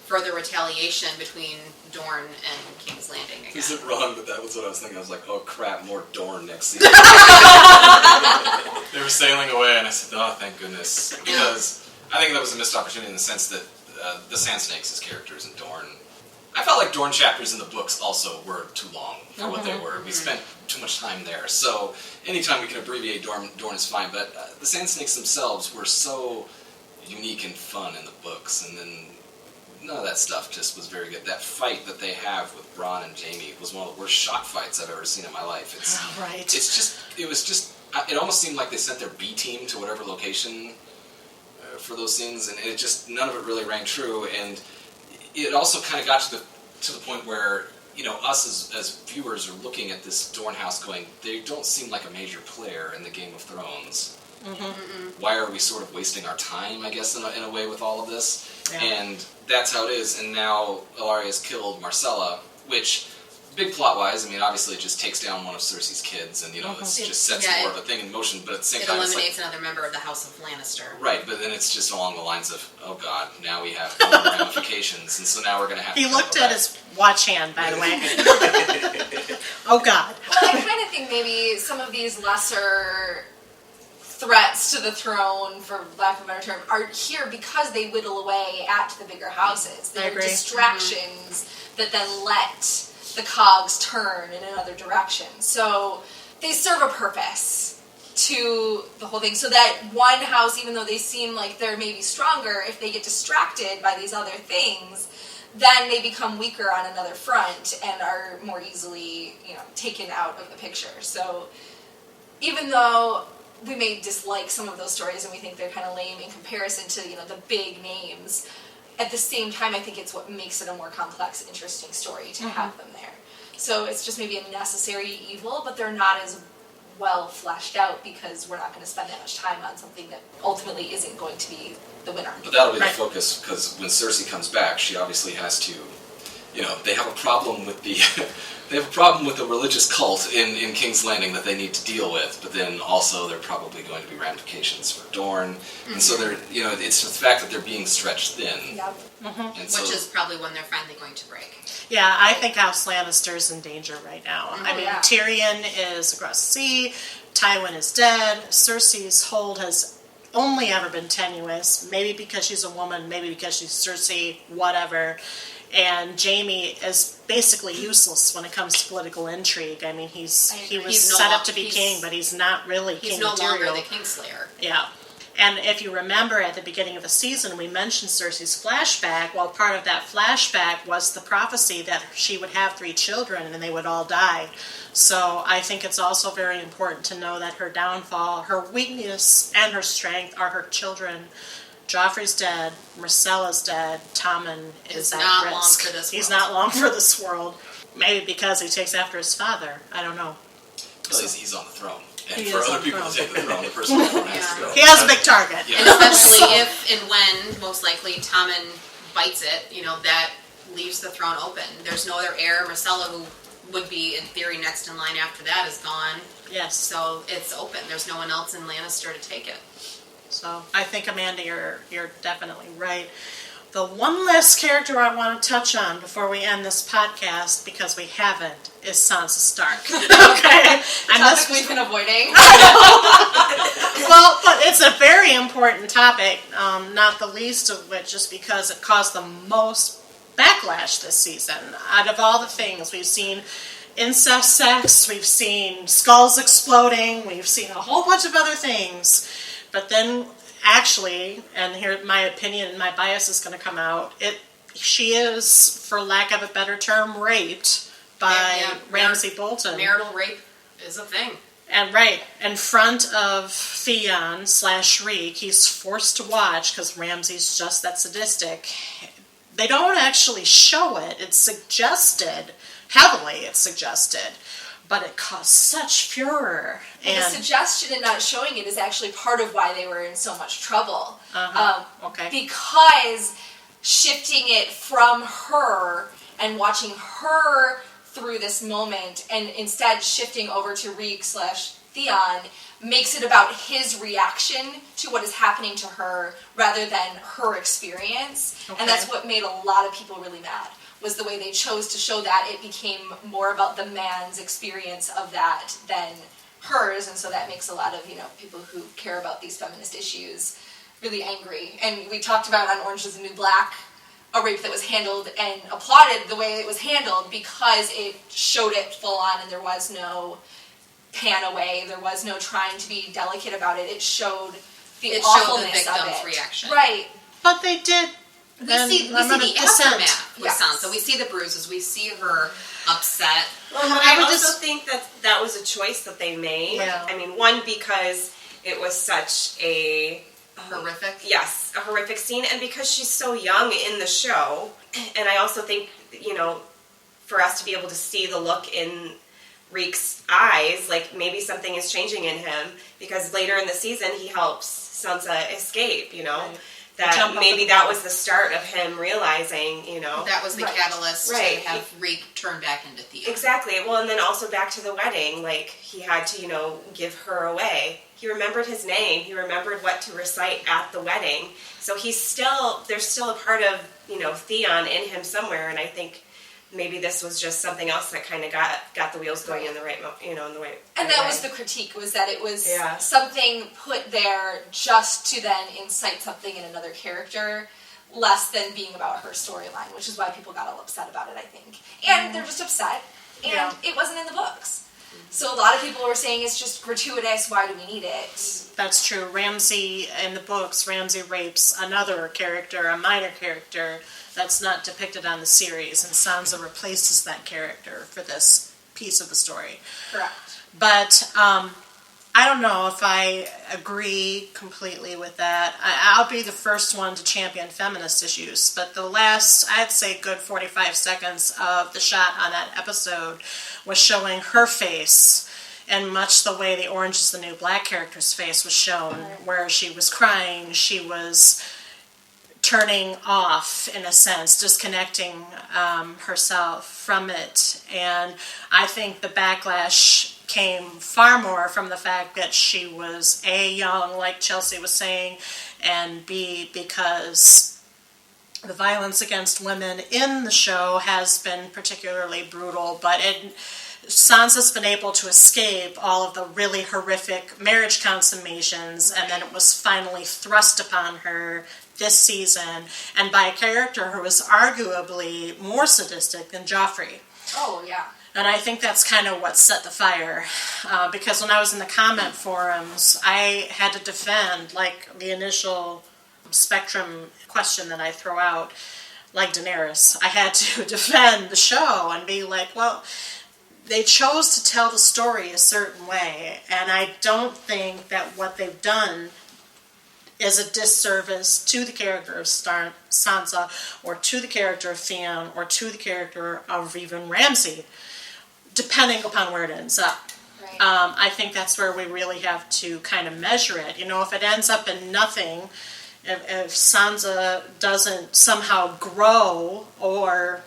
further retaliation between Dorne and King's Landing again. Is it wrong? But that was what I was thinking. I was like, oh crap, more Dorne next season. They were sailing away, and I said, oh, thank goodness. Because I think that was a missed opportunity in the sense that the Sand Snakes as characters in Dorne, I felt like Dorne chapters in the books also were too long for what they were. We spent too much time there. So anytime we can abbreviate Dorne is fine. But the Sand Snakes themselves were so unique and fun in the books, and then none of that stuff just was very good. That fight that they have with Bronn and Jaime was one of the worst shot fights I've ever seen in my life. It almost seemed like they sent their B team to whatever location for those scenes, and none of it really rang true. And it also kind of got to the point where, us as viewers are looking at this Dorne house going, they don't seem like a major player in the Game of Thrones. Why are we sort of wasting our time, I guess, in a way with all of this? Yeah. And that's how it is. And now Illyria's killed Marcella, which, big plot-wise, I mean, obviously it just takes down one of Cersei's kids, and, this just sets more of a thing in motion, but at the same time it eliminates another member of the House of Lannister. Right, but then it's just along the lines of, oh god, now we have more ramifications, and so now we're going to have to... He looked at his watch hand, by the way. Oh god. Well, I kind of think maybe some of these lesser threats to the throne, for lack of a better term, are here because they whittle away at the bigger houses. They're distractions that then let the cogs turn in another direction. So they serve a purpose to the whole thing. So that one house, even though they seem like they're maybe stronger, if they get distracted by these other things, then they become weaker on another front and are more easily, taken out of the picture. So even though we may dislike some of those stories and we think they're kind of lame in comparison to, the big names, at the same time, I think it's what makes it a more complex, interesting story to have them there. So it's just maybe a necessary evil, but they're not as well fleshed out because we're not going to spend that much time on something that ultimately isn't going to be the winner. But that'll be the focus, because when Cersei comes back, she obviously has to, they have a problem with the... They have a problem with the religious cult in King's Landing that they need to deal with, but then also there are probably going to be ramifications for Dorne, and so they're, it's the fact that they're being stretched thin. Yep. And so, which is probably when they're finally going to break. Yeah, I think House Lannister's in danger right now. I mean, Tyrion is across the sea, Tywin is dead, Cersei's hold has only ever been tenuous, maybe because she's a woman, maybe because she's Cersei, whatever. And Jaime is basically useless when it comes to political intrigue. I mean, he was set up to be king, but he's not really king material. He's no longer the Kingslayer. Yeah. And if you remember at the beginning of the season, we mentioned Cersei's flashback. Well, part of that flashback was the prophecy that she would have 3 children and they would all die. So I think it's also very important to know that her downfall, her weakness, and her strength are her children. Joffrey's dead, Marcella's dead, Tommen is at not risk. long for this world. He's not long for this world. Maybe because he takes after his father. I don't know. Well, he's on the throne. And He for is on other the people to throne. take the throne, the person on the throne has to go. He has a big target. Yeah. And especially if and when, most likely, Tommen bites it, that leaves the throne open. There's no other heir. Marcella, who would be, in theory, next in line after that, is gone. Yes. So it's open. There's no one else in Lannister to take it. So I think, Amanda, you're definitely right. The one last character I want to touch on before we end this podcast, because we haven't, is Sansa Stark. Okay? Topic we've been avoiding. Well, but it's a very important topic, not the least of which is because it caused the most backlash this season. Out of all the things, we've seen incest sex, we've seen skulls exploding, we've seen a whole bunch of other things. But then, actually, and here my opinion and my bias is going to come out, she is, for lack of a better term, raped by Ramsay Bolton. Marital rape is a thing. And right, in front of Theon / Reek, he's forced to watch because Ramsay's just that sadistic. They don't actually show it. It's suggested, heavily it's suggested, but it caused such furor. And the suggestion and not showing it is actually part of why they were in so much trouble. Okay. Because shifting it from her and watching her through this moment and instead shifting over to Reek / Theon makes it about his reaction to what is happening to her rather than her experience. Okay. And that's what made a lot of people really mad, was the way they chose to show that. It became more about the man's experience of that than hers, and so that makes a lot of, people who care about these feminist issues really angry. And we talked about on Orange is the New Black, a rape that was handled and applauded the way it was handled because it showed it full on and there was no pan away, there was no trying to be delicate about it. It showed the awfulness of it. Reaction. Right. But they did. We see the aftermath with Sansa. We see the bruises. We see her upset. Well, I also think that was a choice that they made. Yeah. I mean, one, because it was such a horrific. Yes, a horrific scene, and because she's so young in the show, and I also think, for us to be able to see the look in Reek's eyes, like maybe something is changing in him, because later in the season he helps Sansa escape, Right. That maybe that was the start of him realizing, That was the catalyst to Right. have Reek turn back into Theon. Exactly. Well, and then also back to the wedding, like, he had to, give her away. He remembered his name. He remembered what to recite at the wedding. So there's still a part of, Theon in him somewhere, and I think maybe this was just something else that kind of got the wheels going in the right, in the way. And that was the critique, was that it was something put there just to then incite something in another character, less than being about her storyline, which is why people got all upset about it, I think. And they're just upset, and it wasn't in the books. So a lot of people were saying it's just gratuitous, why do we need it? That's true. Ramsay, in the books, Ramsay rapes another character, a minor character, that's not depicted on the series, and Sansa replaces that character for this piece of the story. Correct. But I don't know if I agree completely with that. I'll be the first one to champion feminist issues, but the last, I'd say, good 45 seconds of the shot on that episode was showing her face, and much the way the Orange is the New Black character's face was shown, where she was crying, she was turning off, in a sense, disconnecting herself from it. And I think the backlash came far more from the fact that she was A, young, like Chelsea was saying, and B, because the violence against women in the show has been particularly brutal, but Sansa's been able to escape all of the really horrific marriage consummations, and then it was finally thrust upon her this season, and by a character who was arguably more sadistic than Joffrey. Oh, yeah. And I think that's kind of what set the fire, because when I was in the comment forums, I had to defend, like, the initial spectrum question that I throw out, like Daenerys. I had to defend the show and be like, well, they chose to tell the story a certain way, and I don't think that what they've done is a disservice to the character of Sansa, or to the character of Theon, or to the character of even Ramsay, depending upon where it ends up. Right. I think that's where we really have to kind of measure it. If it ends up in nothing, if Sansa doesn't somehow grow, or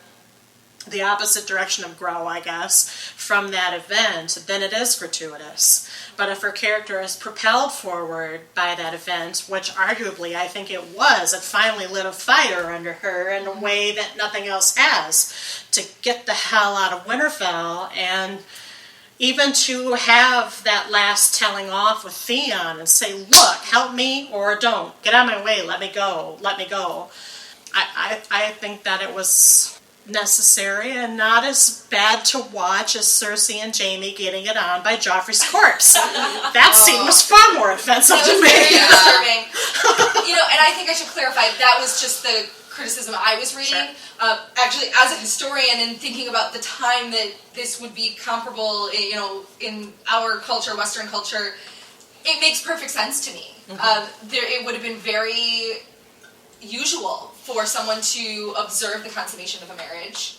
the opposite direction of grow, I guess, from that event, then it is gratuitous. But if her character is propelled forward by that event, which arguably I think it was, it finally lit a fire under her in a way that nothing else has, to get the hell out of Winterfell, and even to have that last telling off with Theon and say, look, help me or don't, get out of my way, let me go. I think that it was necessary and not as bad to watch as Cersei and Jaime getting it on by Joffrey's corpse. That scene was far more offensive to me. Very disturbing. And I think I should clarify, that was just the criticism I was reading. Sure. Actually, as a historian and thinking about the time that this would be comparable, in our culture, Western culture, it makes perfect sense to me. It would have been very usual for someone to observe the consummation of a marriage,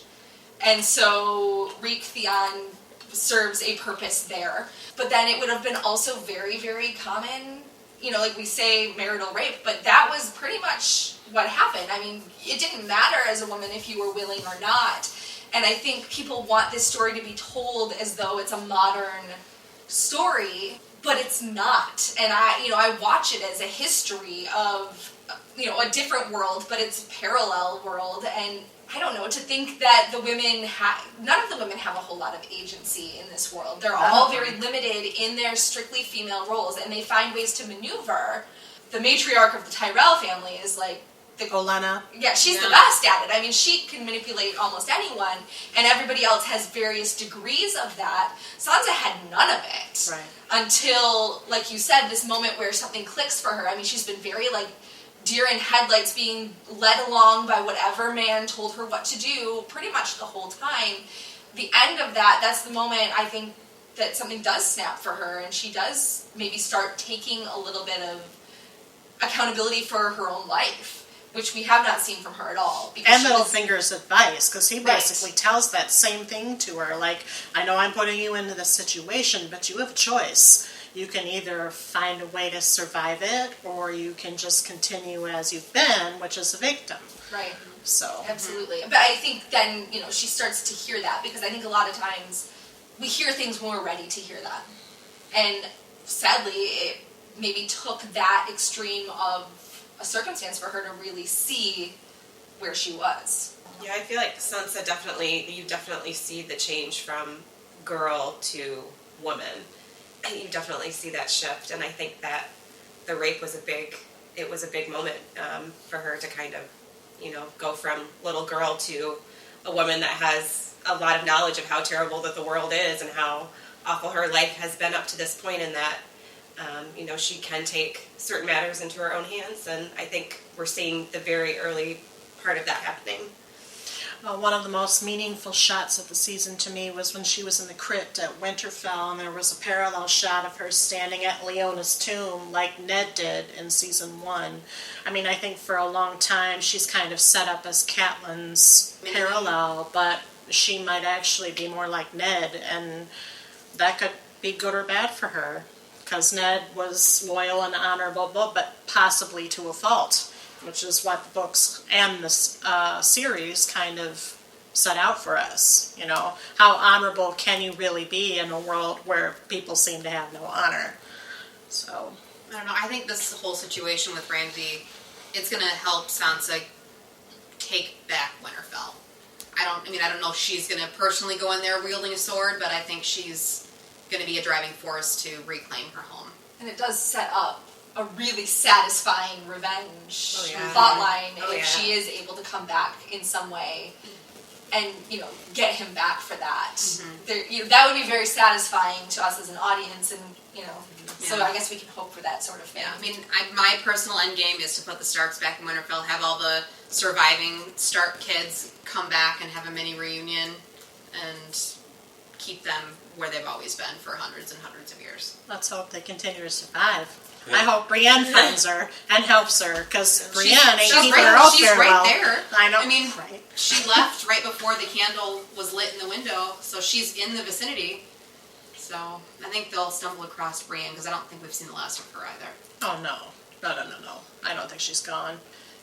and so Reek Theon serves a purpose there. But then it would have been also very, very common, like we say, marital rape, but that was pretty much what happened. I mean, it didn't matter as a woman if you were willing or not, and I think people want this story to be told as though it's a modern story, but it's not. And I watch it as a history of a different world, but it's a parallel world. And I don't know, to think that none of the women have a whole lot of agency in this world. They're all very limited in their strictly female roles, and they find ways to maneuver. The matriarch of the Tyrell family is like Olenna. Yeah, she's the best at it. I mean, she can manipulate almost anyone, and everybody else has various degrees of that. Sansa had none of it. Right. Until, like you said, this moment where something clicks for her. I mean, she's been very, deer in headlights, being led along by whatever man told her what to do pretty much the whole time. The end of that's the moment I think that something does snap for her, and she does maybe start taking a little bit of accountability for her own life, which we have not seen from her at all. And Littlefinger's advice, because he basically tells that same thing to her, I know I'm putting you into this situation, but you have a choice. You can either find a way to survive it, or you can just continue as you've been, which is a victim. Right. So. Absolutely. But I think then, she starts to hear that, because I think a lot of times we hear things when we're ready to hear that. And sadly, it maybe took that extreme of a circumstance for her to really see where she was. Yeah, I feel like Sansa you definitely see the change from girl to woman. You definitely see that shift, and I think that the rape was a big moment for her to kind of, go from little girl to a woman that has a lot of knowledge of how terrible that the world is and how awful her life has been up to this point, and that she can take certain matters into her own hands, and I think we're seeing the very early part of that happening. One of the most meaningful shots of the season to me was when she was in the crypt at Winterfell, and there was a parallel shot of her standing at Leona's tomb like Ned did in season 1. I mean, I think for a long time she's kind of set up as Catelyn's parallel, but she might actually be more like Ned, and that could be good or bad for her, because Ned was loyal and honorable, but possibly to a fault, which is what the books and this series kind of set out for us. How honorable can you really be in a world where people seem to have no honor? So, I don't know. I think this whole situation with Ramsay, it's going to help Sansa take back Winterfell. I don't know if she's going to personally go in there wielding a sword, but I think she's going to be a driving force to reclaim her home. And it does set up a really satisfying revenge plotline if she is able to come back in some way and get him back for that. Mm-hmm. That would be very satisfying to us as an audience, and so I guess we can hope for that sort of thing. Yeah, my personal end game is to put the Starks back in Winterfell, have all the surviving Stark kids come back and have a mini reunion, and keep them where they've always been for hundreds and hundreds of years. Let's hope they continue to survive. Yeah. I hope Brienne finds her and helps her, because Brienne ain't keeping her out she's very right well. There. I know. Right. She left right before the candle was lit in the window, so she's in the vicinity. So I think they'll stumble across Brienne, because I don't think we've seen the last of her either. Oh, no. I don't think she's gone.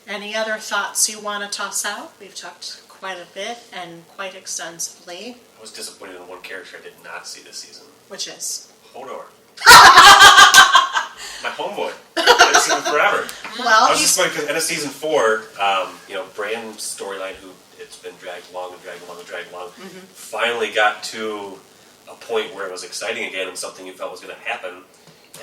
Any other thoughts you want to toss out? We've talked quite a bit and quite extensively. I was disappointed in one character I did not see this season. Which is? Hodor. My homeboy. I haven't seen him forever. Well, I was just because in season 4, Bran's storyline, who it's been dragged along, finally got to a point where it was exciting again and something you felt was going to happen,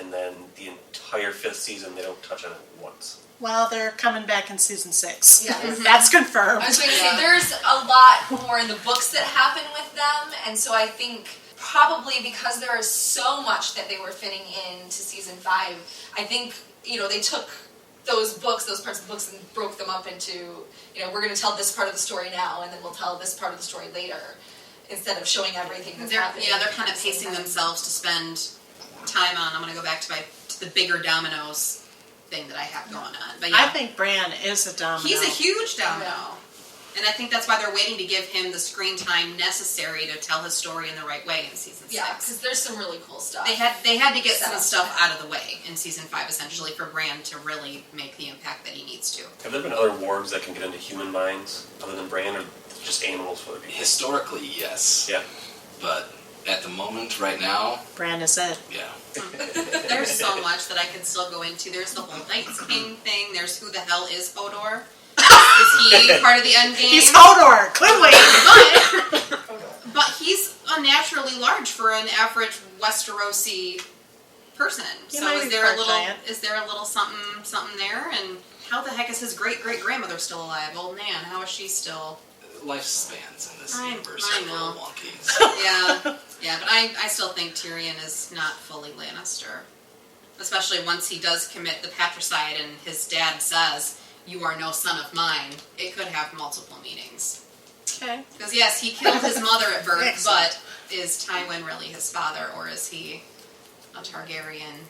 and then the entire 5th season they don't touch on it once. Well, they're coming back in season 6. Yeah. That's confirmed. I was going to say, there's a lot more in the books that happen with them, and so I think probably because there is so much that they were fitting into season 5, I think, they took those books, those parts of the books, and broke them up into, we're going to tell this part of the story now, and then we'll tell this part of the story later, instead of showing everything that's happening. Yeah, they're kind of pacing themselves to spend time on. I'm going to go back to the bigger dominoes thing that I have going on. But yeah, I think Bran is a domino. he's a huge domino. Yeah. And I think that's why they're waiting to give him the screen time necessary to tell his story in the right way in season 6. Yeah, because there's some really cool stuff. They had to get some Set up. stuff out of the way in season 5, essentially, for Bran to really make the impact that he needs to. Have there been other wargs that can get into human minds other than Bran, or just animals for the people? Historically, yes. Yeah. But at the moment, right now, Bran is it. yeah. There's so much that I can still go into. There's the whole Night's King thing. There's who the hell is Hodor? Is he part of the end game? He's Hodor, clearly. But he's unnaturally large for an average Westerosi person. He So might is be there part a little giant. something there? And how the heck is his great grandmother still alive? Oh man, how is she still? Lifespans in this I universe know. are a little wonky. Yeah, but I still think Tyrion is not fully Lannister. Especially once he does commit the patricide and his dad says, "You are no son of mine." It could have multiple meanings. Okay. Because yes, he killed his mother at birth, Excellent. but is Tywin really his father, or is he a Targaryen?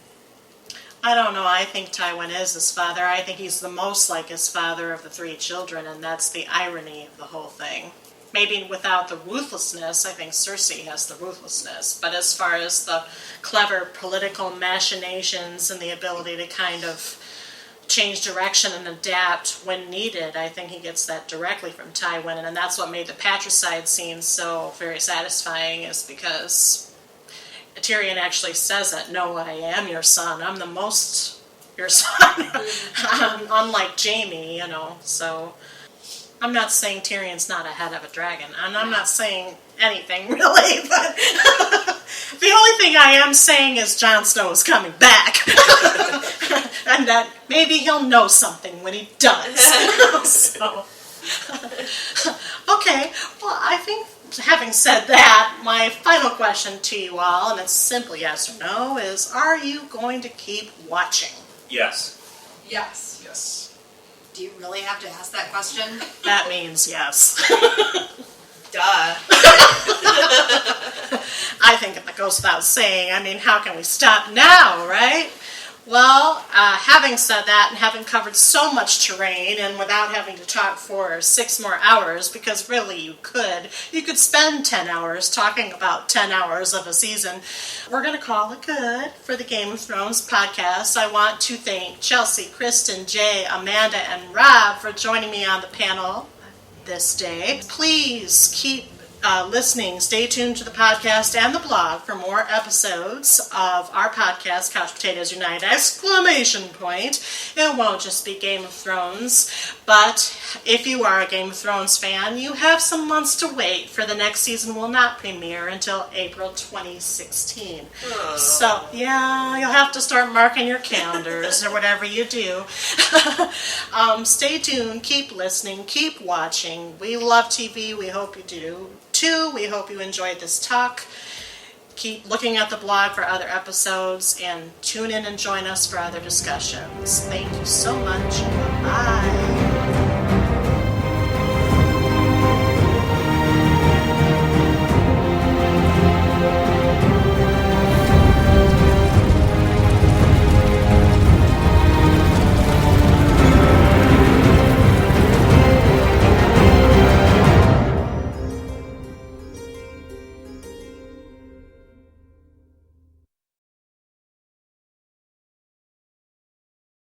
I don't know. I think Tywin is his father. I think he's the most like his father of the 3 children, and that's the irony of the whole thing. Maybe without the ruthlessness, I think Cersei has the ruthlessness. But as far as the clever political machinations and the ability to kind of change direction and adapt when needed, I think he gets that directly from Tywin. And that's what made the patricide scene so very satisfying, is because Tyrion actually says it. "No, I am your son. I'm the most your son." Unlike Jaime, So I'm not saying Tyrion's not a head of a dragon. And I'm not saying anything, really. But the only thing I am saying is Jon Snow is coming back. And that maybe he'll know something when he does. So, okay, well, I think having said that, my final question to you all, and it's simply yes or no, is are you going to keep watching? Yes. Yes. Yes. Do you really have to ask that question? That means yes. Duh. I think it goes without saying. I mean, how can we stop now, right? Well, having said that, and having covered so much terrain, and without having to talk for 6 more hours, because really you could spend 10 hours talking about 10 hours of a season, we're going to call it good for the Game of Thrones podcast. I want to thank Chelsea, Kristen, Jay, Amanda, and Rob for joining me on the panel this day. Please keep listening. Stay tuned to the podcast and the blog for more episodes of our podcast, Couch Potatoes Unite! ! It won't just be Game of Thrones, but if you are a Game of Thrones fan, you have some months to wait, for the next season will not premiere until April 2016. So, yeah, you'll have to start marking your calendars or whatever you do. Stay tuned, keep listening, keep watching. We love TV. We hope you do too. We hope you enjoyed this talk. Keep looking at the blog for other episodes and tune in and join us for other discussions. Thank you so much. Bye.